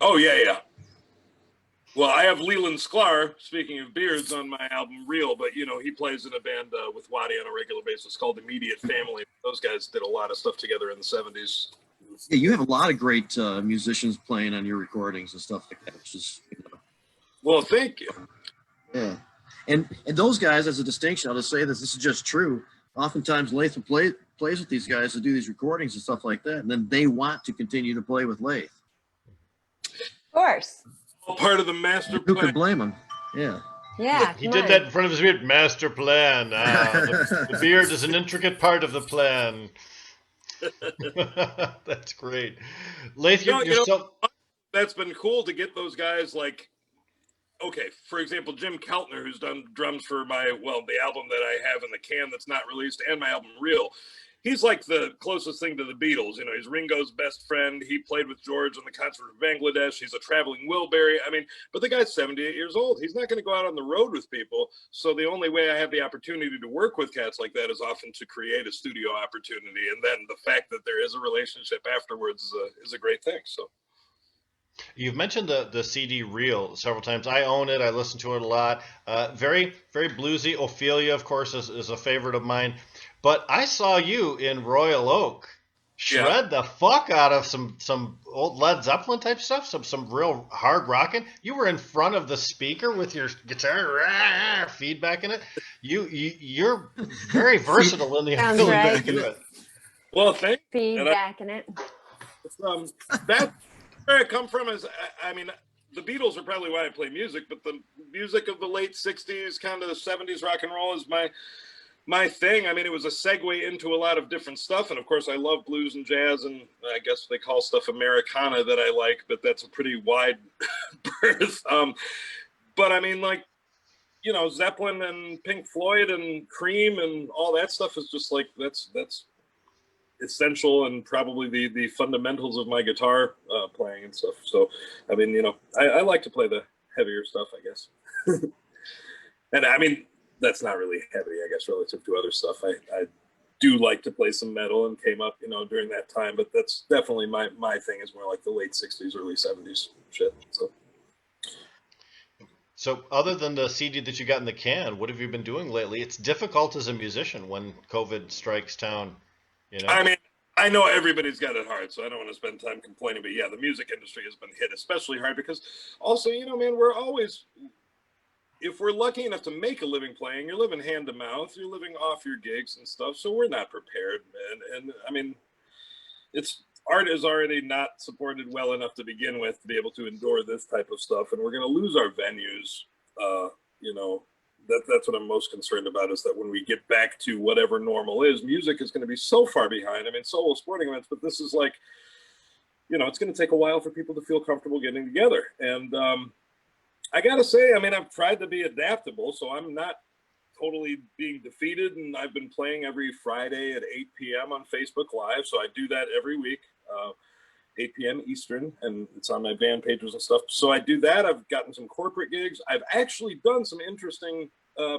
Oh yeah. Well, I have Leland Sklar, speaking of beards, on my album Real, but he plays in a band with Waddy on a regular basis called Immediate Family. Those guys did a lot of stuff together in the 70s. Yeah, you have a lot of great musicians playing on your recordings and stuff like that, which is, Well, thank you. yeah. And those guys, as a distinction, I'll just say this is just true. Oftentimes Lath plays with these guys to do these recordings and stuff like that, and then they want to continue to play with Lath. Of course. All part of the master Who could plan. blame them? Yeah. Yeah. He come did on. that in front of his beard. Master plan. The beard is an intricate part of the plan. That's great. Lath, you're so... That's been cool to get those guys like, okay, for example, Jim Keltner, who's done drums for the album that I have in the can that's not released, and my album Real. He's like the closest thing to the Beatles. He's Ringo's best friend. He played with George on the concert of Bangladesh. He's a traveling Wilbury. But the guy's 78 years old. He's not going to go out on the road with people. So the only way I have the opportunity to work with cats like that is often to create a studio opportunity. And then the fact that there is a relationship afterwards is a great thing. So. You've mentioned the CD Reel several times. I own it. I listen to it a lot. Very, very bluesy. Ophelia, of course, is a favorite of mine. But I saw you in Royal Oak shred the fuck out of some old Led Zeppelin type stuff, some real hard rocking. You were in front of the speaker with your guitar feedback in it. You're very versatile in the Sounds ability right. to do it. Well, thank you. And Feedback in it. that's where I come from. Is I mean, the Beatles are probably why I play music, but the music of the late '60s, kind of the '70s rock and roll is my thing. I mean, it was a segue into a lot of different stuff, and of course, I love blues and jazz, and I guess they call stuff Americana that I like, but that's a pretty wide berth. But I mean, like, you know, Zeppelin and Pink Floyd and Cream and all that stuff is just like that's essential and probably the fundamentals of my guitar playing and stuff. So, I mean, you know, I like to play the heavier stuff, I guess. And I mean, that's not really heavy, I guess, relative to other stuff. I do like to play some metal and came up, you know, during that time, but that's definitely my thing is more like the late '60s, early '70s shit. So other than the CD that you got in the can, what have you been doing lately? It's difficult as a musician when COVID strikes town, you know? I mean, I know everybody's got it hard, so I don't want to spend time complaining, but yeah, the music industry has been hit especially hard because also, you know, man, we're always, if we're lucky enough to make a living playing, you're living hand to mouth, you're living off your gigs and stuff, so we're not prepared, man. And I mean, art is already not supported well enough to begin with to be able to endure this type of stuff, and we're going to lose our venues. You know, that's what I'm most concerned about, is that when we get back to whatever normal is, music is going to be so far behind. I mean, so will sporting events, but this is like, you know, it's going to take a while for people to feel comfortable getting together. And I got to say, I mean, I've tried to be adaptable, so I'm not totally being defeated. And I've been playing every Friday at 8 p.m. on Facebook Live. So I do that every week, 8 p.m. Eastern, and it's on my band pages and stuff. So I do that. I've gotten some corporate gigs. I've actually done some interesting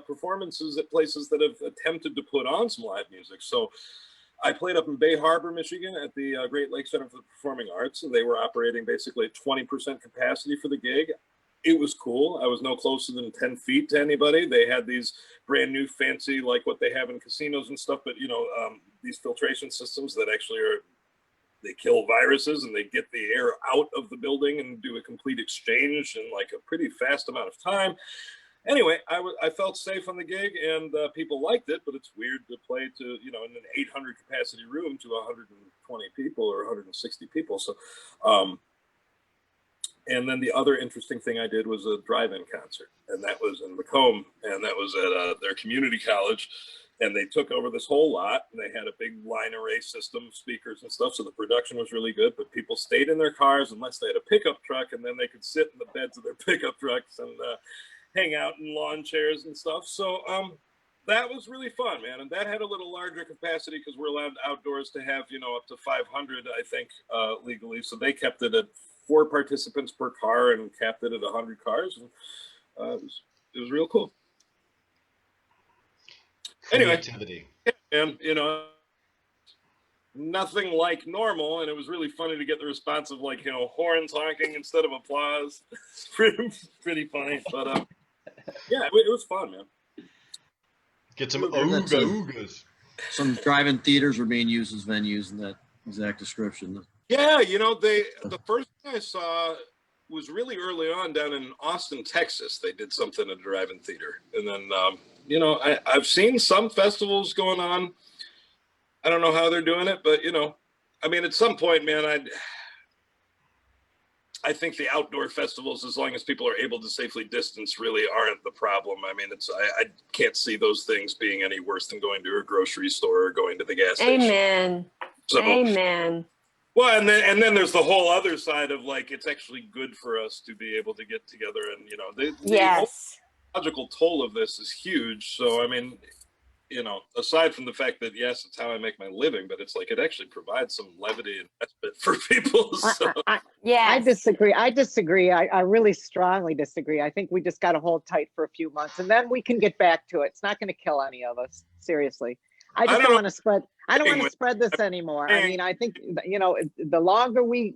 performances at places that have attempted to put on some live music. So I played up in Bay Harbor, Michigan at the Great Lakes Center for the Performing Arts, and they were operating basically at 20% capacity for the gig. It was cool. I was no closer than 10 feet to anybody. They had these brand new fancy, like what they have in casinos and stuff, but you know, these filtration systems that actually they kill viruses and they get the air out of the building and do a complete exchange in like a pretty fast amount of time. Anyway, I felt safe on the gig, and people liked it, but it's weird to play to, you know, in an 800 capacity room to 120 people or 160 people. So, and then the other interesting thing I did was a drive-in concert, and that was in Macomb, and that was at their community college, and they took over this whole lot, and they had a big line array system, speakers and stuff, so the production was really good, but people stayed in their cars unless they had a pickup truck, and then they could sit in the beds of their pickup trucks and hang out in lawn chairs and stuff. So that was really fun, man, and that had a little larger capacity because we're allowed outdoors to have, you know, up to 500, I think, legally, so they kept it at 4 participants per car and capped it at 100 cars. And it was real cool. Creativity. Anyway, and you know, nothing like normal, and it was really funny to get the response of like, you know, horns honking instead of applause. pretty funny, but yeah, it was fun, man. Get some oogas. Some drive-in theaters were being used as venues in that exact description. Yeah, you know, the first thing I saw was really early on down in Austin, Texas. They did something at a drive-in theater. And then, you know, I've seen some festivals going on. I don't know how they're doing it, but, you know, I mean, at some point, man, I think the outdoor festivals, as long as people are able to safely distance, really aren't the problem. I mean, I can't see those things being any worse than going to a grocery store or going to the gas station. Amen. So, Amen. Well, and then there's the whole other side of like, it's actually good for us to be able to get together, and you know, the Yes. logical toll of this is huge. So I mean, you know, aside from the fact that yes, it's how I make my living, but it's like it actually provides some levity and respite for people. So. Yes. I disagree. I really strongly disagree. I think we just got to hold tight for a few months, and then we can get back to it. It's not going to kill any of us. Seriously. I just don't want to spread. I don't want to spread this anymore. I mean, I think, you know, the longer we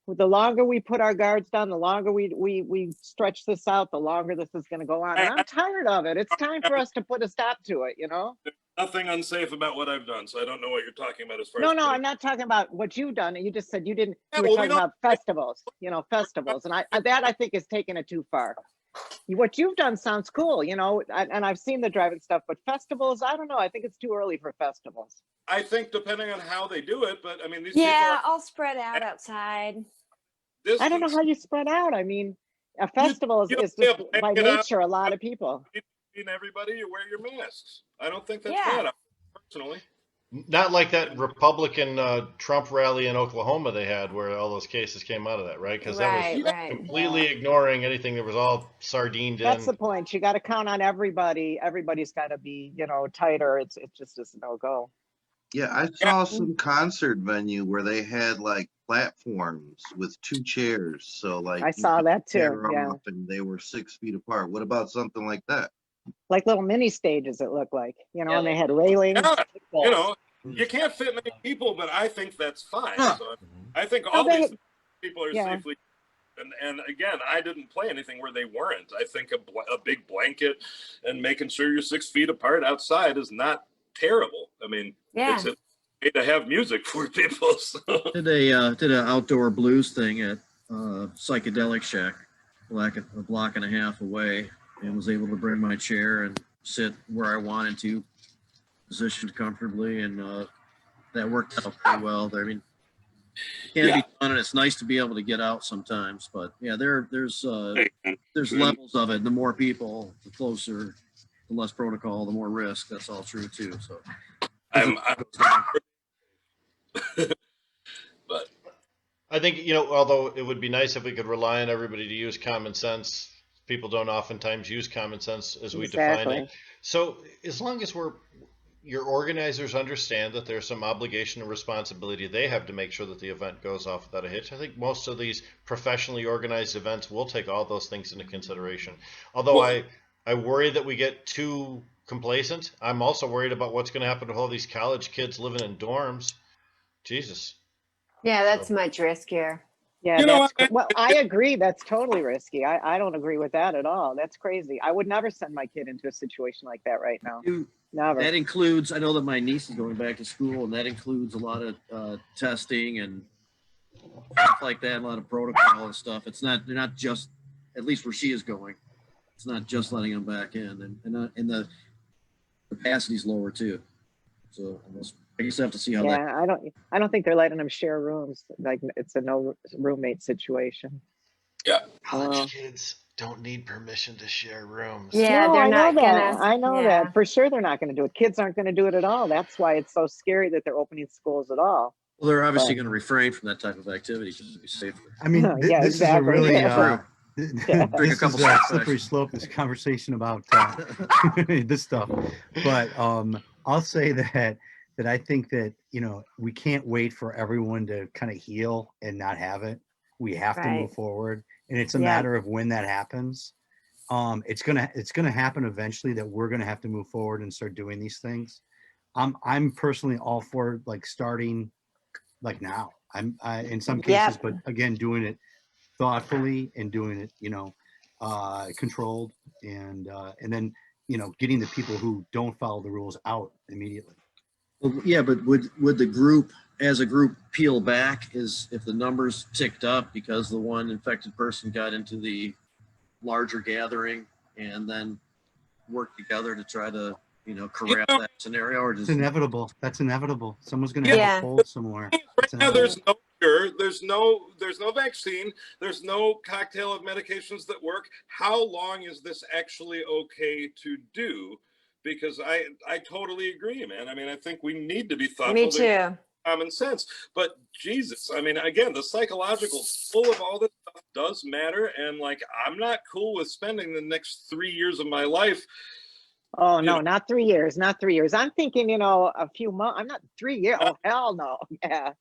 the longer we put our guards down, the longer we stretch this out, the longer this is going to go on. And I'm tired of it. It's time for us to put a stop to it, you know? There's nothing unsafe about what I've done, so I don't know what you're talking about as far No, as. no, I'm not talking about what you've done. You just said you didn't, Yeah, you were well, we talking don't- about festivals, you know, festivals. And I think is taking it too far. What you've done sounds cool, you know, and I've seen the driving stuff, but festivals, I don't know. I think it's too early for festivals. I think depending on how they do it, but I mean, these Yeah, people all spread out outside. are. I don't know how you spread out. I mean, a festival is you just lay a by blanket out. nature a lot of people. In everybody, you wear your masks. I don't think that's Yeah. bad, personally. Not like that Republican Trump rally in Oklahoma they had where all those cases came out of that, right? Because that was Right. completely ignoring anything that was all sardined That's in. the point. You got to count on everybody. Everybody's got to be, you know, tighter. It just is no go. Yeah, I saw some concert venue where they had like platforms with 2 chairs. So like I you saw could that too. pair Yeah, off and they were 6 feet apart. What about something like that? like little mini stages. It looked like, you know, Yeah, and they had railings. Yeah, you know, you can't fit many people, but I think that's fine. So I think all they- these people are yeah. safely. And again, I didn't play anything where they weren't. I think a big blanket and making sure you're 6 feet apart outside is not terrible. I mean, Yeah. it's a way to have music for people. So. Did an outdoor blues thing at Psychedelic Shack, a block and a half away, and was able to bring my chair and sit where I wanted to, positioned comfortably, and that worked out pretty well. I mean, it can be fun, and it's nice to be able to get out sometimes. But yeah, there's levels of it. The more people, the closer, the less protocol, the more risk. That's all true too. So. But I think, you know, although it would be nice if we could rely on everybody to use common sense, people don't oftentimes use common sense as we define Exactly. it. So as long as your organizers understand that there's some obligation and responsibility they have to make sure that the event goes off without a hitch, I think most of these professionally organized events will take all those things into consideration. Although I worry that we get too complacent. I'm also worried about what's going to happen to all these college kids living in dorms. Jesus. Yeah, that's much riskier. Yeah, You know well, I agree. That's totally risky. I don't agree with that at all. That's crazy. I would never send my kid into a situation like that right now. Never. That includes, I know that my niece is going back to school, and that includes a lot of testing and stuff like that, a lot of protocol and stuff. They're not just, at least where she is going, it's not just letting them back in, and the capacity's lower too. So I guess I have to see how that. Yeah, I don't think they're letting them share rooms. Like it's a no roommate situation. Yeah. College kids don't need permission to share rooms. Yeah, No, they're I know not that. gonna. I know yeah. that for sure. They're not going to do it. Kids aren't going to do it at all. That's why it's so scary that they're opening schools at all. Well, they're obviously going to refrain from that type of activity because it'll be safer. I mean, Yeah, this exactly. is a really Yeah. Drink a this couple is a shots slippery first. slope. This conversation about this stuff, but I'll say that I think that, you know, we can't wait for everyone to kind of heal and not have it. We have to move forward, and it's a matter of when that happens. It's gonna happen eventually that we're gonna have to move forward and start doing these things. I'm personally all for like starting like now. I'm in some cases, but again, doing it thoughtfully and doing it, you know, controlled, and then, you know, getting the people who don't follow the rules out immediately. Well, yeah, but would the group, as a group, peel back if the numbers ticked up because the one infected person got into the larger gathering, and then work together to try to, you know, corral that scenario? Or It's just inevitable. That's inevitable. Someone's going to have a cold somewhere. Right now, there's no cure. There's no vaccine. There's no cocktail of medications that work. How long is this actually okay to do? Because I totally agree, man. I mean, I think we need to be thoughtful. Me too. Common sense. But Jesus, I mean, again, the psychological pull of all this stuff does matter. And like, I'm not cool with spending the next 3 years of my life. Oh, no, not 3 years, not 3 years. I'm thinking, you know, a few months. I'm not 3 years. Oh, hell no. Yeah.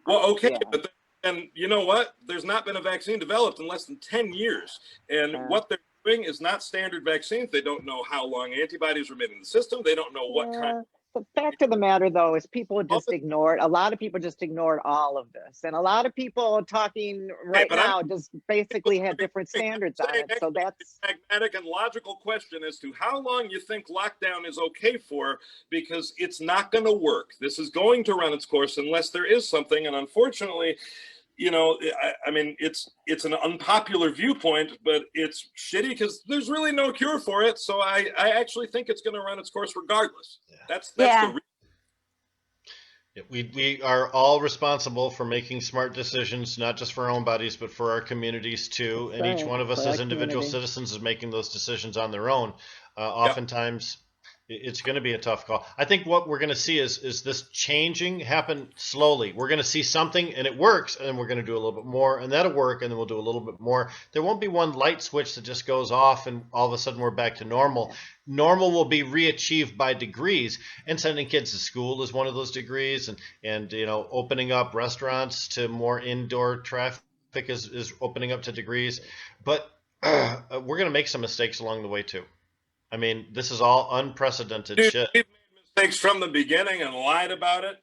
Well, okay, but then you know what? There's not been a vaccine developed in less than 10 years. And what they're doing is not standard vaccines. They don't know how long antibodies remain in the system. They don't know what kind of The fact of the matter, though, is people just ignored. A lot of people just ignored all of this, and a lot of people talking right but now just basically have different standards on it. So that's a pragmatic and logical question as to how long you think lockdown is okay for, because it's not going to work. This is going to run its course unless there is something, and unfortunately, I mean, it's an unpopular viewpoint, but it's shitty because there's really no cure for it. So I actually think it's going to run its course regardless. That's Yeah. We are all responsible for making smart decisions, not just for our own bodies, but for our communities too. And each right, one of us for our as individual community. citizens is making those decisions on their own. Oftentimes, it's going to be a tough call. I think what we're going to see is this changing happen slowly. We're going to see something and it works, and then we're going to do a little bit more, and that'll work, and then we'll do a little bit more. There won't be one light switch that just goes off and all of a sudden we're back to normal. Normal will be reachieved by degrees, and sending kids to school is one of those degrees, and opening up restaurants to more indoor traffic is opening up to degrees. But we're going to make some mistakes along the way too. I mean, this is all unprecedented shit. We've made mistakes from the beginning and lied about it.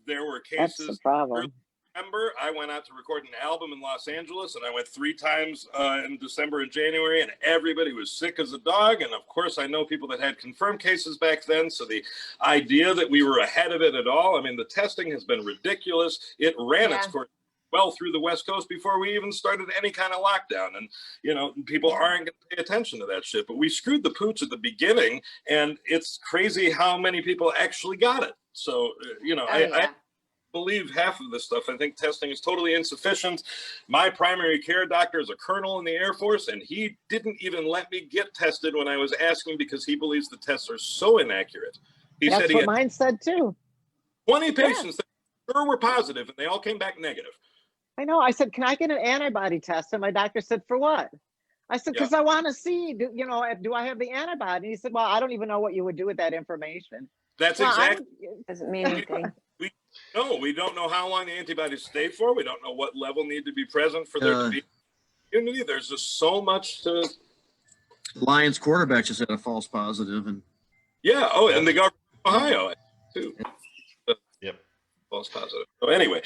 There were That's the cases. problem. December, I went out to record an album in Los Angeles, and I went 3 times in December and January, and everybody was sick as a dog. And of course, I know people that had confirmed cases back then. So the idea that we were ahead of it at all, I mean, the testing has been ridiculous. It ran its course well through the West Coast before we even started any kind of lockdown. And, people aren't going to pay attention to that shit. But we screwed the pooch at the beginning, and it's crazy how many people actually got it. So, I believe half of this stuff. I think testing is totally insufficient. My primary care doctor is a colonel in the Air Force, and he didn't even let me get tested when I was asking because he believes the tests are so inaccurate. He That's said he what had mine said too. 20 patients that sure were positive, and they all came back negative. I know. I said, can I get an antibody test? And my doctor said, for what? I said, because I want to see, do I have the antibody? And he said, well, I don't even know what you would do with that information. That's exactly. Doesn't mean anything. We don't know how long the antibodies stay for. We don't know what level need to be present for there to be immunity. There's just so much to. Lions quarterback just had a false positive, and and the governor of Ohio too. Yep, false positive. So anyway,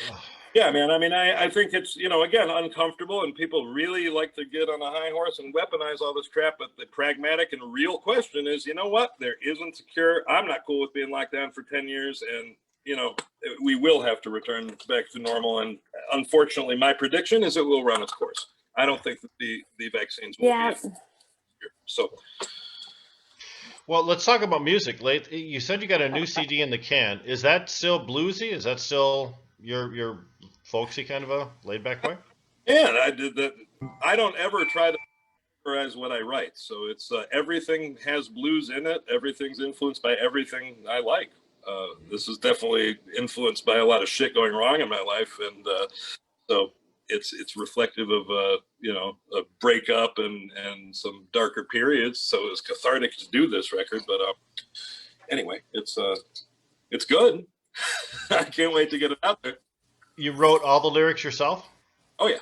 yeah, man. I mean, I think it's again uncomfortable, and people really like to get on a high horse and weaponize all this crap. But the pragmatic and real question is, you know what? There isn't a cure. I'm not cool with being locked down for 10 years, and we will have to return back to normal. And unfortunately, my prediction is it will run its course. I don't think that the vaccines will be here. So. Well, let's talk about music. You said you got a new CD in the can. Is that still bluesy? Is that still your folksy kind of a laid back way? Yeah, I did that. I don't ever try to categorize what I write. So it's everything has blues in it. Everything's influenced by everything I like. This is definitely influenced by a lot of shit going wrong in my life, and so it's reflective of a breakup and some darker periods. So it was cathartic to do this record, but anyway, it's good. I can't wait to get it out there. You wrote all the lyrics yourself? Oh yeah.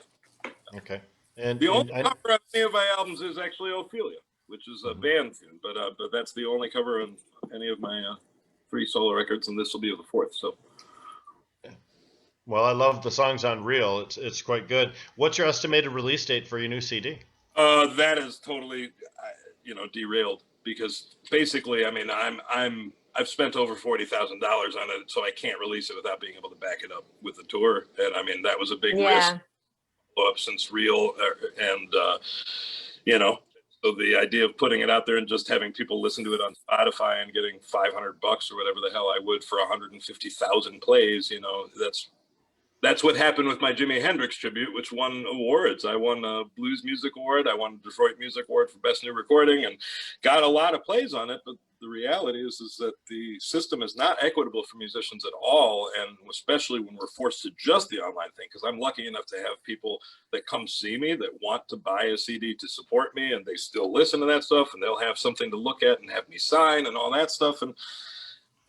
Okay. And the only cover on any of my albums is actually Ophelia, which is a band tune, but that's the only cover on any of my 3 solo records, and this will be the 4th. So. Well, I love the songs on Real. It's quite good. What's your estimated release date for your new CD? That is totally, derailed, because basically, I mean, I've spent over $40,000 on it, so I can't release it without being able to back it up with the tour. And I mean, that was a big risk up since Real, and so the idea of putting it out there and just having people listen to it on Spotify and getting $500 or whatever the hell I would for 150,000 plays, that's what happened with my Jimi Hendrix tribute, which won awards. I won a Blues Music Award. I won a Detroit Music Award for Best New Recording, and got a lot of plays on it. But the reality is that the system is not equitable for musicians at all, and especially when we're forced to just the online thing. Because I'm lucky enough to have people that come see me that want to buy a CD to support me, and they still listen to that stuff, and they'll have something to look at and have me sign and all that stuff. And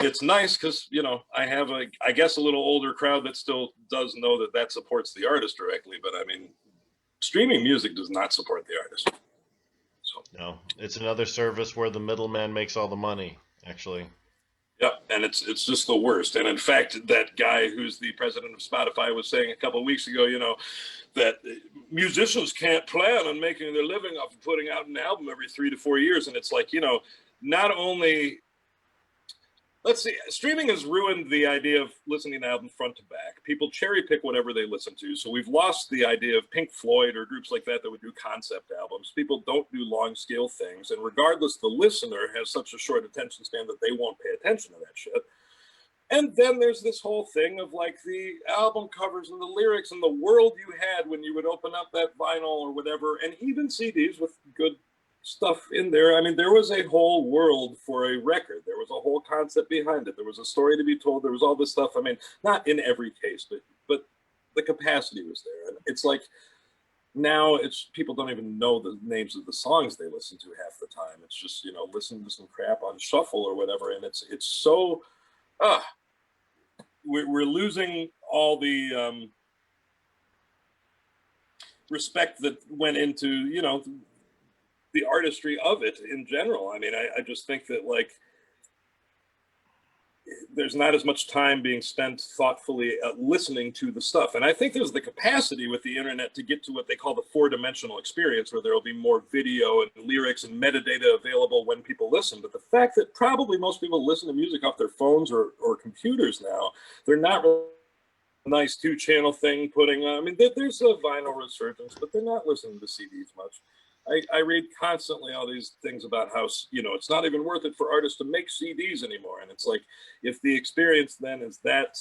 it's nice because, I have I guess a little older crowd that still does know that supports the artist directly. But I mean, streaming music does not support the artist. So no, it's another service where the middleman makes all the money, actually. Yeah, and it's just the worst. And in fact, that guy who's the president of Spotify was saying a couple of weeks ago, that musicians can't plan on making their living off of putting out an album every 3 to 4 years. And it's like, not only, let's see, streaming has ruined the idea of listening to albums front to back. People cherry pick whatever they listen to. So we've lost the idea of Pink Floyd or groups like that would do concept albums. People don't do long scale things. And regardless, the listener has such a short attention span that they won't pay attention to that shit. And then there's this whole thing of like the album covers and the lyrics and the world you had when you would open up that vinyl or whatever, and even CDs with good stuff in there. I mean, there was a whole world for a record. There was a whole concept behind it. There was a story to be told. There was all this stuff. I mean, not in every case, but the capacity was there. And it's like now it's people don't even know the names of the songs they listen to half the time. It's just, listen to some crap on shuffle or whatever. And it's so, we're losing all the respect that went into, the artistry of it in general. I mean, I just think that like there's not as much time being spent thoughtfully listening to the stuff. And I think there's the capacity with the internet to get to what they call the 4-dimensional experience, where there will be more video and lyrics and metadata available when people listen. But the fact that probably most people listen to music off their phones or computers now, they're not really a nice 2-channel thing putting on. I mean, there's a vinyl resurgence, but they're not listening to CDs much. I read constantly all these things about how, it's not even worth it for artists to make CDs anymore. And it's like, if the experience then is that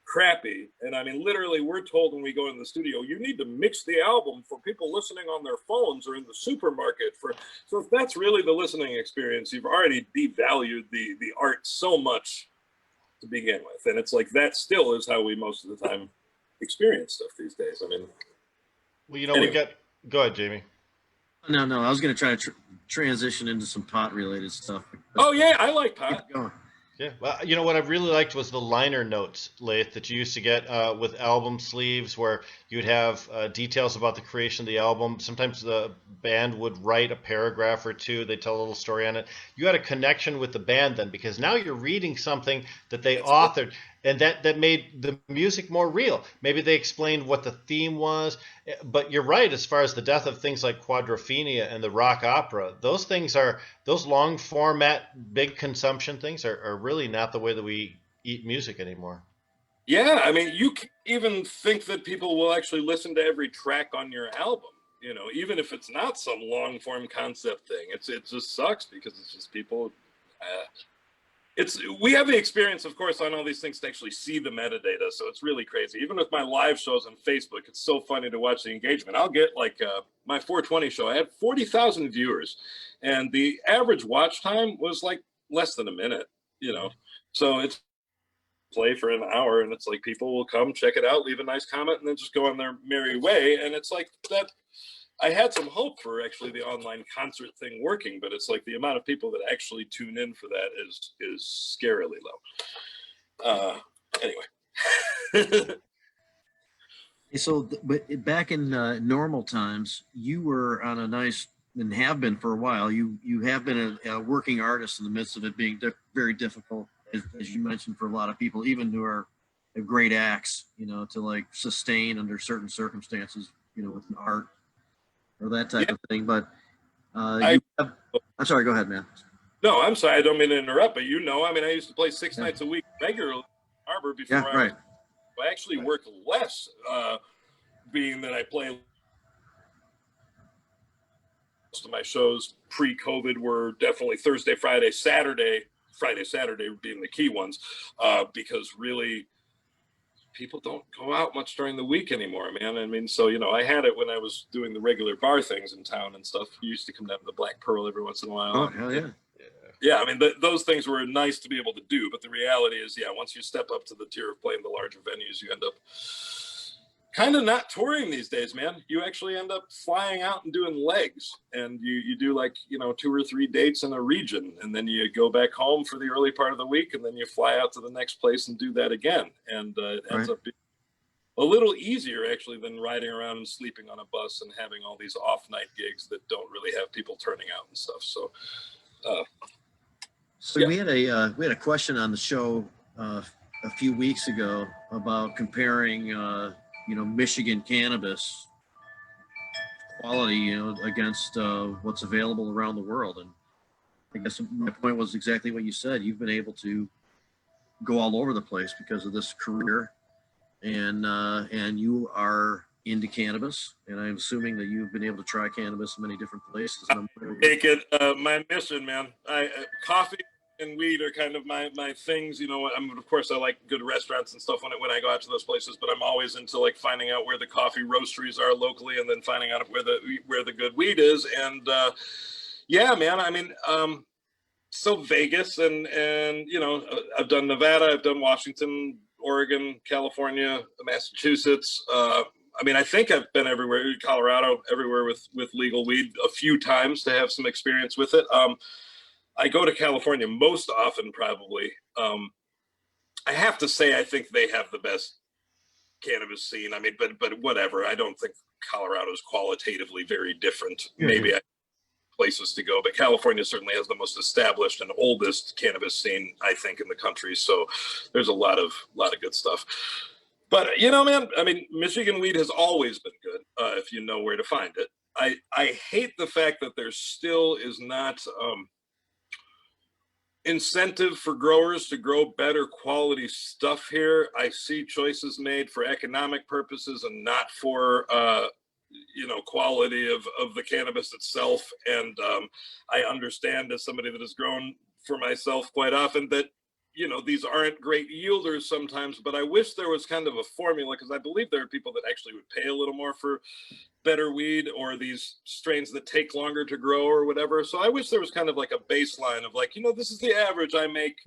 crappy, and I mean, literally we're told when we go in the studio, you need to mix the album for people listening on their phones or in the supermarket. So if that's really the listening experience, you've already devalued the art so much to begin with. And it's like, that still is how we most of the time experience stuff these days. I mean, well, anyway. Go ahead, Jamie. No, I was going to try to transition into some pot-related stuff. Oh, yeah, I like pot. Keep going. Yeah, well, what I really liked was the liner notes, Laith, that you used to get with album sleeves, where you'd have details about the creation of the album. Sometimes the band would write a paragraph or two. They'd tell a little story on it. You had a connection with the band then, because now you're reading something that they authored, and that made the music more real. Maybe they explained what the theme was, but you're right, as far as the death of things like Quadrophenia and the rock opera, those long format, big consumption things are really not the way that we eat music anymore. Yeah, I mean, you can even think that people will actually listen to every track on your album, even if it's not some long form concept thing. It just sucks because it's just people. We have the experience, of course, on all these things to actually see the metadata, so it's really crazy. Even with my live shows on Facebook, it's so funny to watch the engagement. I'll get like my 420 show. I had 40,000 viewers, and the average watch time was like less than a minute. So it's play for an hour, and it's like people will come check it out, leave a nice comment, and then just go on their merry way. And it's like that. I had some hope for actually the online concert thing working, but it's like the amount of people that actually tune in for that is scarily low. Anyway. So, but back in normal times, you were on a nice, and have been for a while, you have been a working artist in the midst of it being very difficult, as you mentioned, for a lot of people, even who are great acts, to like sustain under certain circumstances, with an art or that type of thing. But I'm sorry, go ahead, man. No, I'm sorry, I don't mean to interrupt, but I mean, I used to play 6 nights a week regularly at Arbor before I actually work less, being that I play most of my shows pre-COVID were definitely Thursday, Friday, Saturday being the key ones, because really people don't go out much during the week anymore, man. I mean, so, I had it when I was doing the regular bar things in town and stuff. We used to come down to the Black Pearl every once in a while. Oh, hell yeah. Yeah, I mean, those things were nice to be able to do, but the reality is, once you step up to the tier of playing the larger venues, you end up kind of not touring these days, man. You actually end up flying out and doing legs, and you do like, 2 or 3 dates in a region, and then you go back home for the early part of the week, and then you fly out to the next place and do that again. And it ends up being a little easier actually than riding around and sleeping on a bus and having all these off night gigs that don't really have people turning out and stuff. So So we had a question on the show a few weeks ago about comparing, Michigan cannabis quality, against what's available around the world. And I guess my point was exactly what you said. You've been able to go all over the place because of this career, and you are into cannabis, and I'm assuming that you've been able to try cannabis in many different places. Make it my mission, man. Coffee and weed are kind of my things. Of course I like good restaurants and stuff when I go out to those places, but I'm always into like finding out where the coffee roasteries are locally, and then finding out where the good weed is. And yeah, man. I mean, so Vegas and I've done Nevada, I've done Washington, Oregon, California, Massachusetts. I mean, I think I've been everywhere, Colorado, everywhere with legal weed a few times to have some experience with it. I go to California most often, probably. I have to say, I think they have the best cannabis scene. I mean, but whatever. I don't think Colorado is qualitatively very different. Mm-hmm. Maybe places to go, but California certainly has the most established and oldest cannabis scene, I think, in the country. So there's a lot of good stuff. But man, I mean, Michigan weed has always been good if you know where to find it. I hate the fact that there still is not incentive for growers to grow better quality stuff here. I see choices made for economic purposes and not for quality of the cannabis itself. And I understand, as somebody that has grown for myself quite often, that these aren't great yielders sometimes, but I wish there was kind of a formula, because I believe there are people that actually would pay a little more for better weed, or these strains that take longer to grow or whatever. So I wish there was kind of like a baseline of like, this is the average I make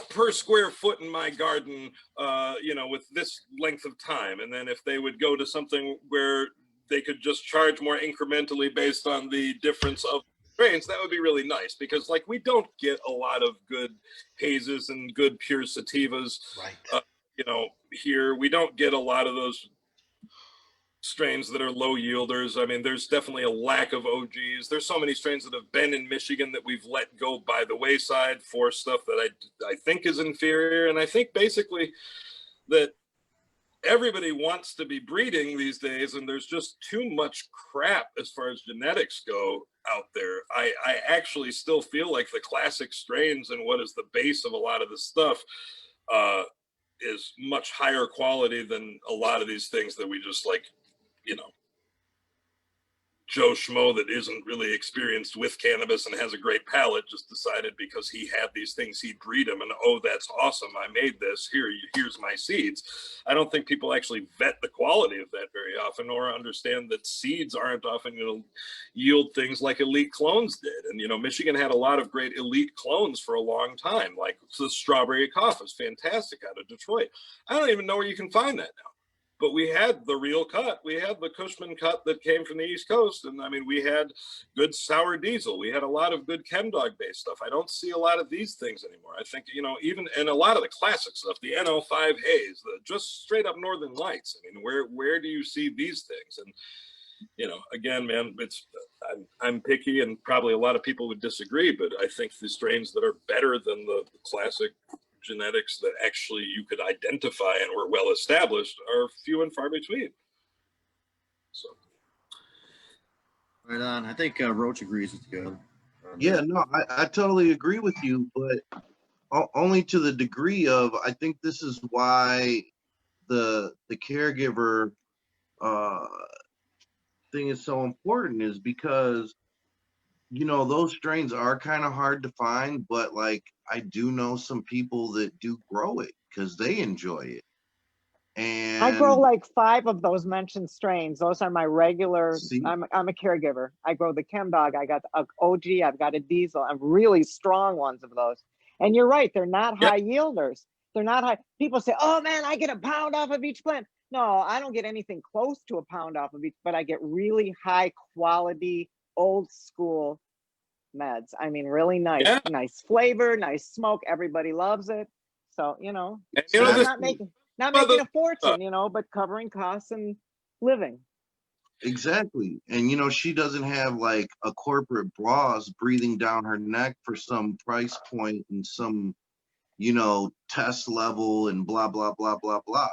per square foot in my garden, with this length of time. And then if they would go to something where they could just charge more incrementally based on the difference of strains, that would be really nice, because like we don't get a lot of good hazes and good pure sativas. Right. Here we don't get a lot of those strains that are low yielders. I mean, there's definitely a lack of OGs. There's so many strains that have been in Michigan that we've let go by the wayside for stuff that I think is inferior. And I think basically that everybody wants to be breeding these days, and there's just too much crap as far as genetics go out there. I actually still feel like the classic strains and what is the base of a lot of this stuff is much higher quality than a lot of these things that we just like, Joe Schmo that isn't really experienced with cannabis and has a great palate just decided because he had these things, he'd breed them, and that's awesome, I made this, here's my seeds. I don't think people actually vet the quality of that very often, or understand that seeds aren't often going to yield things like elite clones did. And Michigan had a lot of great elite clones for a long time, like the strawberry cough is fantastic out of Detroit. I don't even know where you can find that now. But we had the real cut. We had the Cushman cut that came from the East Coast. And I mean, we had good sour diesel. We had a lot of good ChemDog based stuff. I don't see a lot of these things anymore. I think, even, and a lot of the classic stuff, the NO5 haze, the just straight up Northern Lights. I mean, where do you see these things? And, again, man, I'm picky, and probably a lot of people would disagree, but I think the strains that are better than the classic genetics that actually you could identify and were well established are few and far between. So Right on. I think Roach agrees with you. Yeah, no, I totally agree with you, but only to the degree of, I think this is why the caregiver thing is so important, is because those strains are kind of hard to find, but like I do know some people that do grow it because they enjoy it. And I grow like 5 of those mentioned strains. Those are my regular. I'm a caregiver. I grow the ChemDog. I got a OG. I've got a diesel. I'm really strong ones of those. And you're right. They're not high yielders. They're not high. People say, "Oh man, I get a pound off of each plant." No, I don't get anything close to a pound off of each, but I get really high quality, old school meds. I mean, really nice, nice flavor, nice smoke. Everybody loves it. So, I'm not making a fortune, but covering costs and living. Exactly. And you know, she doesn't have like a corporate boss breathing down her neck for some price point and some, you know, test level and blah blah blah blah blah.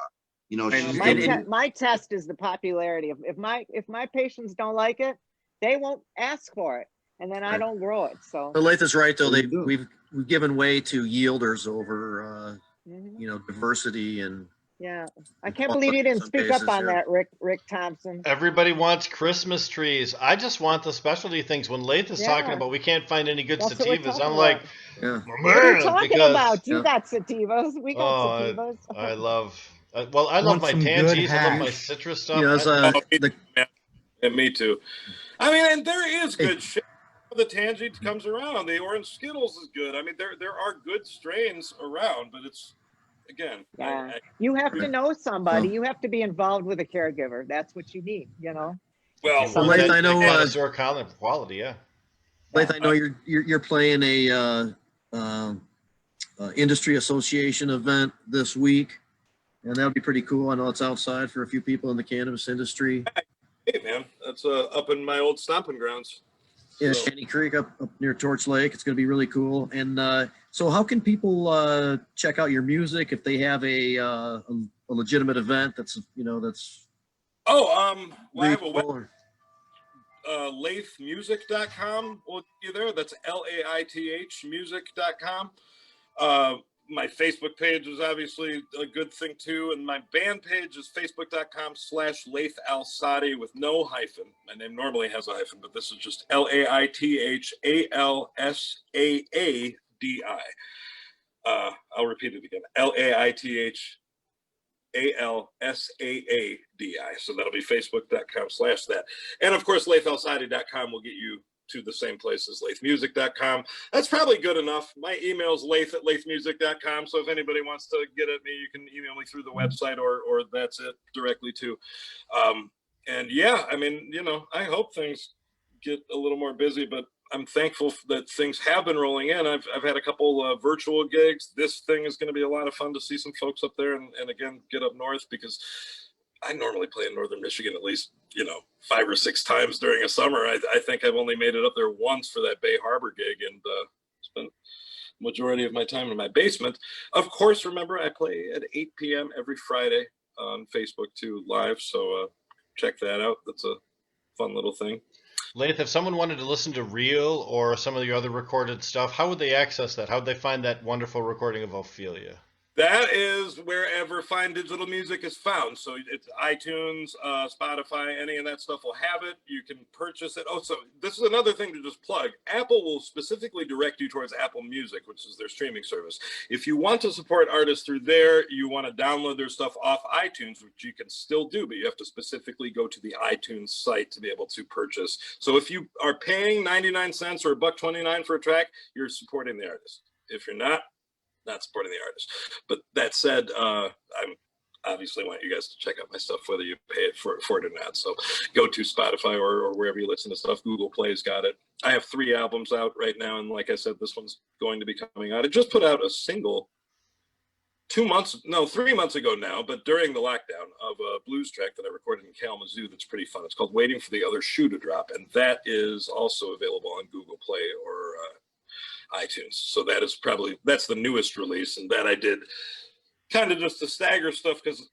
You know, And- she's My, and- gonna my test is the popularity. If my patients don't like it, they won't ask for it, and then I Right. don't grow it. So But Lath is right, though. There you go. We've given way to yielders over, mhm. you know, diversity and Yeah, I can't believe you didn't some speak up cases, on yeah. that, Rick Thompson. Everybody wants Christmas trees. I just want the specialty things. When Lath is talking Yeah. about we can't find any good That's what we're sativas, talking I'm like, Yeah. What are you man, talking because about? You Yeah. got sativas. We got oh, sativas. I love. Well, I love Want my some good tangies. I love my hash? citrus stuff. You know, as Oh, me the too, man. And me too. I mean, and there is Hey. good shit. The Tangy comes around. The orange Skittles is good. I mean, there are good strains around, but it's again, Yeah. You have to know somebody. Well- You have to be involved with a caregiver. That's what you need, you know? well, You Well, want Lath, that I know, connoisseur quality, yeah. Lath, I know you're playing a industry association event this week, and that'll be pretty cool. I know it's outside for a few people in the cannabis industry. hey man, that's up in my old stomping grounds. Yeah, So- Shanty Creek up near Torch Lake. It's going to be really cool. And so, how can people check out your music if they have a legitimate event that's that's Oh, well, I have a web, reasonable or- laithmusic.com will get you there. That's LAITH music.com. My Facebook page is obviously a good thing too. And my band page is facebook.com/Laith Al Sadi with no hyphen. My name normally has a hyphen, but this is just LAITHALSAADI. I'll repeat it again. LAITHALSAADI. So that'll be facebook.com/that. And of course, laithalsadi.com will get you to the same place as laithmusic.com. That's probably good enough. My email is laith@laithmusic.com. So if anybody wants to get at me, you can email me through the website or that's it directly too. And yeah, I mean, I hope things get a little more busy, but I'm thankful that things have been rolling in. I've had a couple virtual gigs. This thing is going to be a lot of fun to see some folks up there and again, get up north because I normally play in Northern Michigan at least, 5 or 6 times during a summer. I think I've only made it up there once for that Bay Harbor gig and spent majority of my time in my basement. Of course, remember, I play at 8 p.m. every Friday on Facebook too, live. So check that out. That's a fun little thing. Laith, if someone wanted to listen to Real or some of your other recorded stuff, how would they access that? How would they find that wonderful recording of Ophelia? That is wherever fine digital music is found. So it's iTunes, Spotify, any of that stuff will have it. You can purchase it. Oh, so this is another thing to just plug. Apple will specifically direct you towards Apple Music, which is their streaming service. If you want to support artists through there, you want to download their stuff off iTunes, which you can still do, but you have to specifically go to the iTunes site to be able to purchase. So if you are paying 99 cents or $1.29 for a track, you're supporting the artist. If you're not supporting the artist. But that said, I'm obviously want you guys to check out my stuff, whether you pay it for it or not. So go to Spotify or wherever you listen to stuff. Google Play's got it. I have 3 albums out right now. And like I said, this one's going to be coming out. I just put out a single 3 months ago now, but during the lockdown of a blues track that I recorded in Kalamazoo that's pretty fun. It's called Waiting for the Other Shoe to Drop. And that is also available on Google Play or iTunes. So that's the newest release, and that I did kind of just to stagger stuff because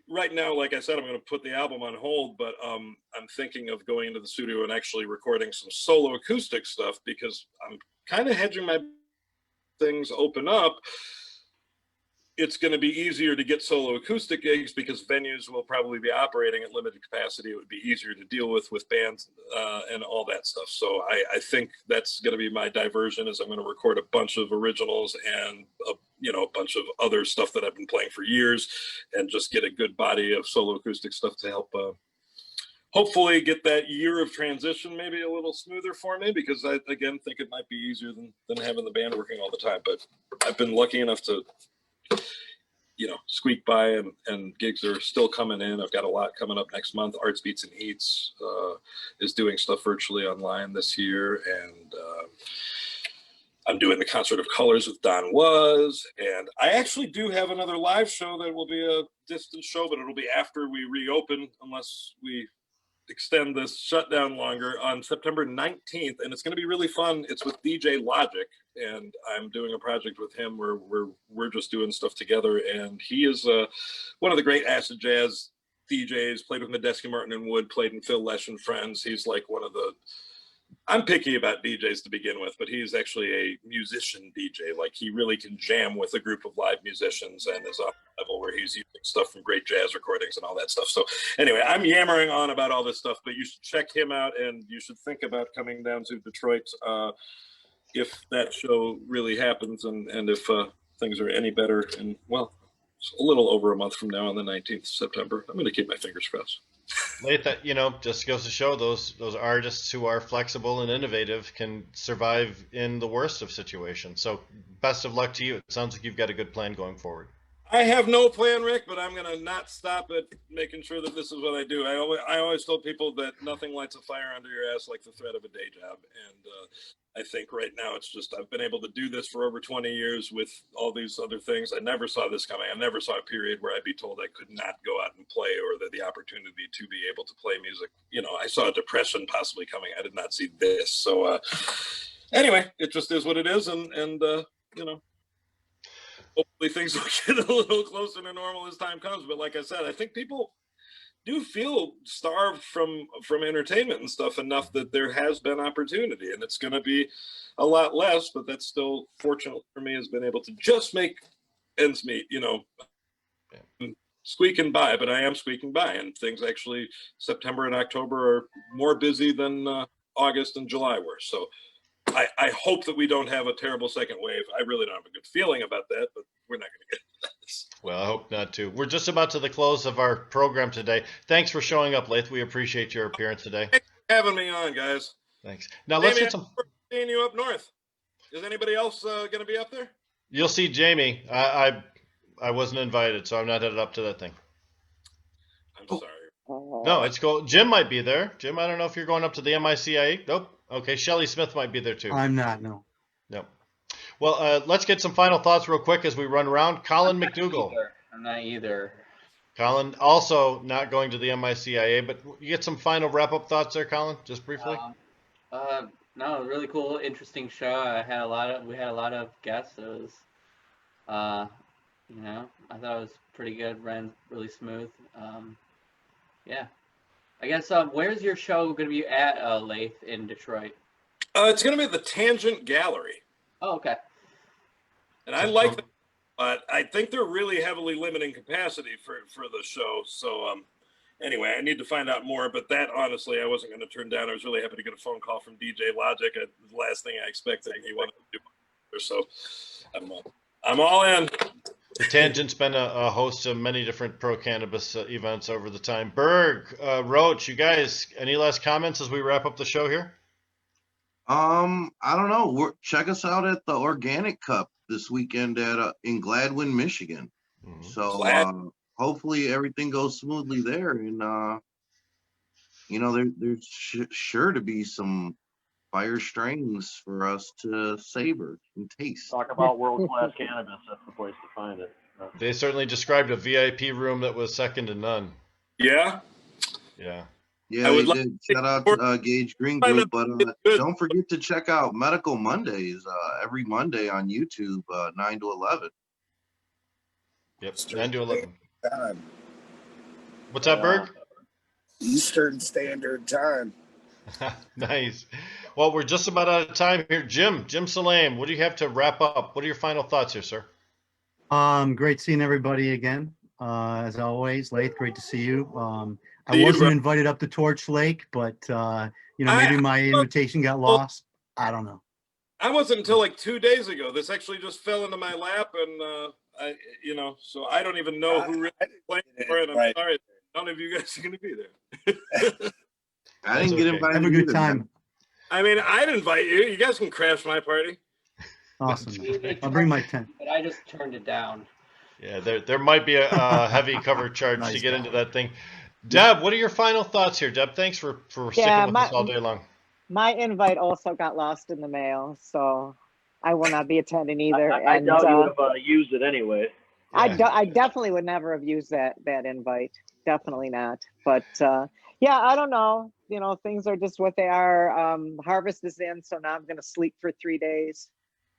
right now, like I said, I'm going to put the album on hold, but I'm thinking of going into the studio and actually recording some solo acoustic stuff because I'm kind of hedging my things open up. It's going to be easier to get solo acoustic gigs because venues will probably be operating at limited capacity. It would be easier to deal with bands and all that stuff. So I think that's going to be my diversion is I'm going to record a bunch of originals and a bunch of other stuff that I've been playing for years and just get a good body of solo acoustic stuff to help hopefully get that year of transition maybe a little smoother for me because I, again, think it might be easier than having the band working all the time. But I've been lucky enough to squeak by and gigs are still coming in. I've got a lot coming up next month. Arts Beats and Eats is doing stuff virtually online this year. And I'm doing the Concert of Colors with Don Was. And I actually do have another live show that will be a distant show, but it'll be after we reopen unless we extend this shutdown longer on September 19th, and it's going to be really fun. It's with DJ Logic, and I'm doing a project with him where we're just doing stuff together. And he is one of the great acid jazz DJs. Played with Medeski, Martin and Wood. Played in Phil Lesh and Friends. He's like one of the. I'm picky about DJs to begin with, but he's actually a musician DJ. Like, he really can jam with a group of live musicians and is on a level where he's using stuff from great jazz recordings and all that stuff. So anyway, I'm yammering on about all this stuff, but you should check him out, and you should think about coming down to Detroit if that show really happens, and if things are any better. And well, it's a little over a month from now on the 19th of September. I'm going to keep my fingers crossed. That, just goes to show those artists who are flexible and innovative can survive in the worst of situations. So best of luck to you. It sounds like you've got a good plan going forward. I have no plan, Rick, but I'm going to not stop at making sure that this is what I do. I always told people that nothing lights a fire under your ass like the threat of a day job. And I think right now it's just, I've been able to do this for over 20 years with all these other things. I never saw this coming. I never saw a period where I'd be told I could not go out and play, or that the opportunity to be able to play music. I saw a depression possibly coming. I did not see this. So anyway, it just is what it is. And hopefully things will get a little closer to normal as time comes. But like I said, I think people do feel starved from entertainment and stuff enough that there has been opportunity, and it's going to be a lot less, but that's still, fortunate for me, has been able to just make ends meet, squeaking by, but I am squeaking by, and things actually, September and October are more busy than August and July were. So I hope that we don't have a terrible second wave. I really don't have a good feeling about that, but we're not going to get into this. Well, I hope not too. We're just about to the close of our program today. Thanks for showing up, Laith. We appreciate your appearance today. Thanks for having me on, guys. Thanks. Now let's get some. Seeing you up north. Is anybody else going to be up there? You'll see Jamie. I wasn't invited, so I'm not headed up to that thing. I'm sorry. No, it's cool. Jim might be there. Jim, I don't know if you're going up to the MICIA. Nope. Okay, Shelly Smith might be there too. I'm not, no. Nope. Well, let's get some final thoughts real quick as we run around. Colin McDougall. I'm not either. Colin, also not going to the MICIA, but you get some final wrap-up thoughts there, Colin, just briefly? No, really cool, interesting show. We had a lot of guests. It was, I thought it was pretty good, ran really smooth. Yeah. I guess, where's your show going to be at, Laith, in Detroit? It's going to be at the Tangent Gallery. Oh, okay. And I like that, but I think they're really heavily limiting capacity for the show. So anyway, I need to find out more. But that, honestly, I wasn't going to turn down. I was really happy to get a phone call from DJ Logic. The last thing I expected he wanted to do. So I'm all in. The Tangent's been a host of many different pro-cannabis events over the time. Berg, Roach, you guys, any last comments as we wrap up the show here? I don't know. Check us out at the Organic Cup this weekend in Gladwin, Michigan. Mm-hmm. So hopefully everything goes smoothly there, and there's sure to be some fire strains for us to savor and taste. Talk about world-class cannabis. That's the place to find it. They certainly described a VIP room that was second to none. Yeah. Yeah. Yeah, they did. Shout out to Gage Green Group, but don't forget to check out Medical Mondays every Monday on YouTube, 9 to 11. Yep, 9 to 11. Time. What's up, Berg? Eastern Standard Time. Nice. Well, we're just about out of time here. Jim Salame, what do you have to wrap up? What are your final thoughts here, sir? Great seeing everybody again. As always, Laith, great to see you. I wasn't invited up to Torch Lake, but maybe my invitation got lost. I don't know. I wasn't until like 2 days ago. This actually just fell into my lap, and so I don't even know who really played for it. I'm sorry, none of you guys are going to be there. I didn't get invited. Have a good time. I mean, I'd invite you. You guys can crash my party. Awesome. I'll bring my tent. But I just turned it down. Yeah, there might be a heavy cover charge to get into that thing. Deb, what are your final thoughts here, Deb? Thanks for sticking with us all day long. My invite also got lost in the mail, so I will not be attending either. I doubt you would have used it anyway. I definitely would never have used that invite. definitely not. But yeah, I don't know. You know, things are just what they are. Harvest is in, so now I'm gonna sleep for 3 days,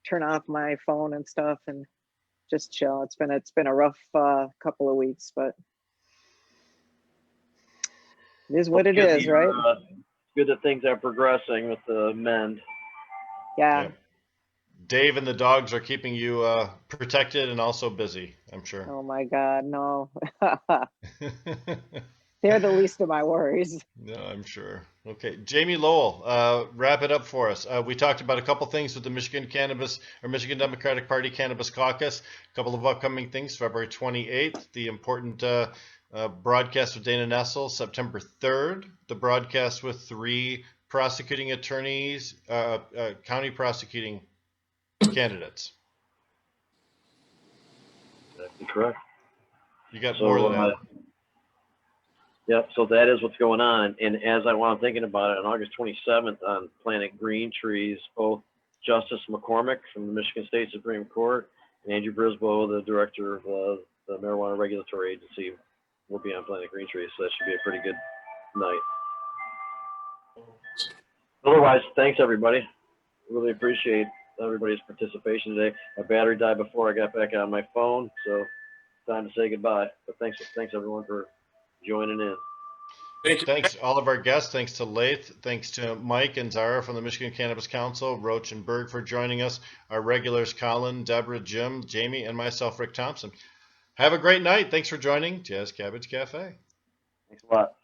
turn off my phone and stuff, and just chill. It's been a rough couple of weeks, but it is what it Good, is, right? good that things are progressing with the mend. Yeah. Yeah. Dave and the dogs are keeping you protected and also busy, I'm sure. Oh my God, no. They're the least of my worries. No, I'm sure. Okay, Jamie Lowell, wrap it up for us. We talked about a couple things with the Michigan Democratic Party Cannabis Caucus. A couple of upcoming things: February 28th, the important broadcast with Dana Nessel; September 3rd, the broadcast with 3 prosecuting attorneys, county prosecuting candidates. That's correct. You got more than that. Yep, so that is what's going on. And as I'm thinking about it, on August 27th on Planet Green Trees, both Justice McCormick from the Michigan State Supreme Court and Andrew Brisboe, the director of the Marijuana Regulatory Agency, will be on Planet Green Trees. So that should be a pretty good night. Otherwise, thanks everybody. Really appreciate everybody's participation today. My battery died before I got back on my phone, so time to say goodbye. But thanks everyone for joining in. Thanks all of our guests. Thanks to Lath. Thanks to Mike and Zara from the Michigan Cannabis Council, Roach and Berg for joining us. Our regulars, Colin, Deborah, Jim, Jamie, and myself, Rick Thompson. Have a great night. Thanks for joining Jazz Cabbage Cafe. Thanks a lot.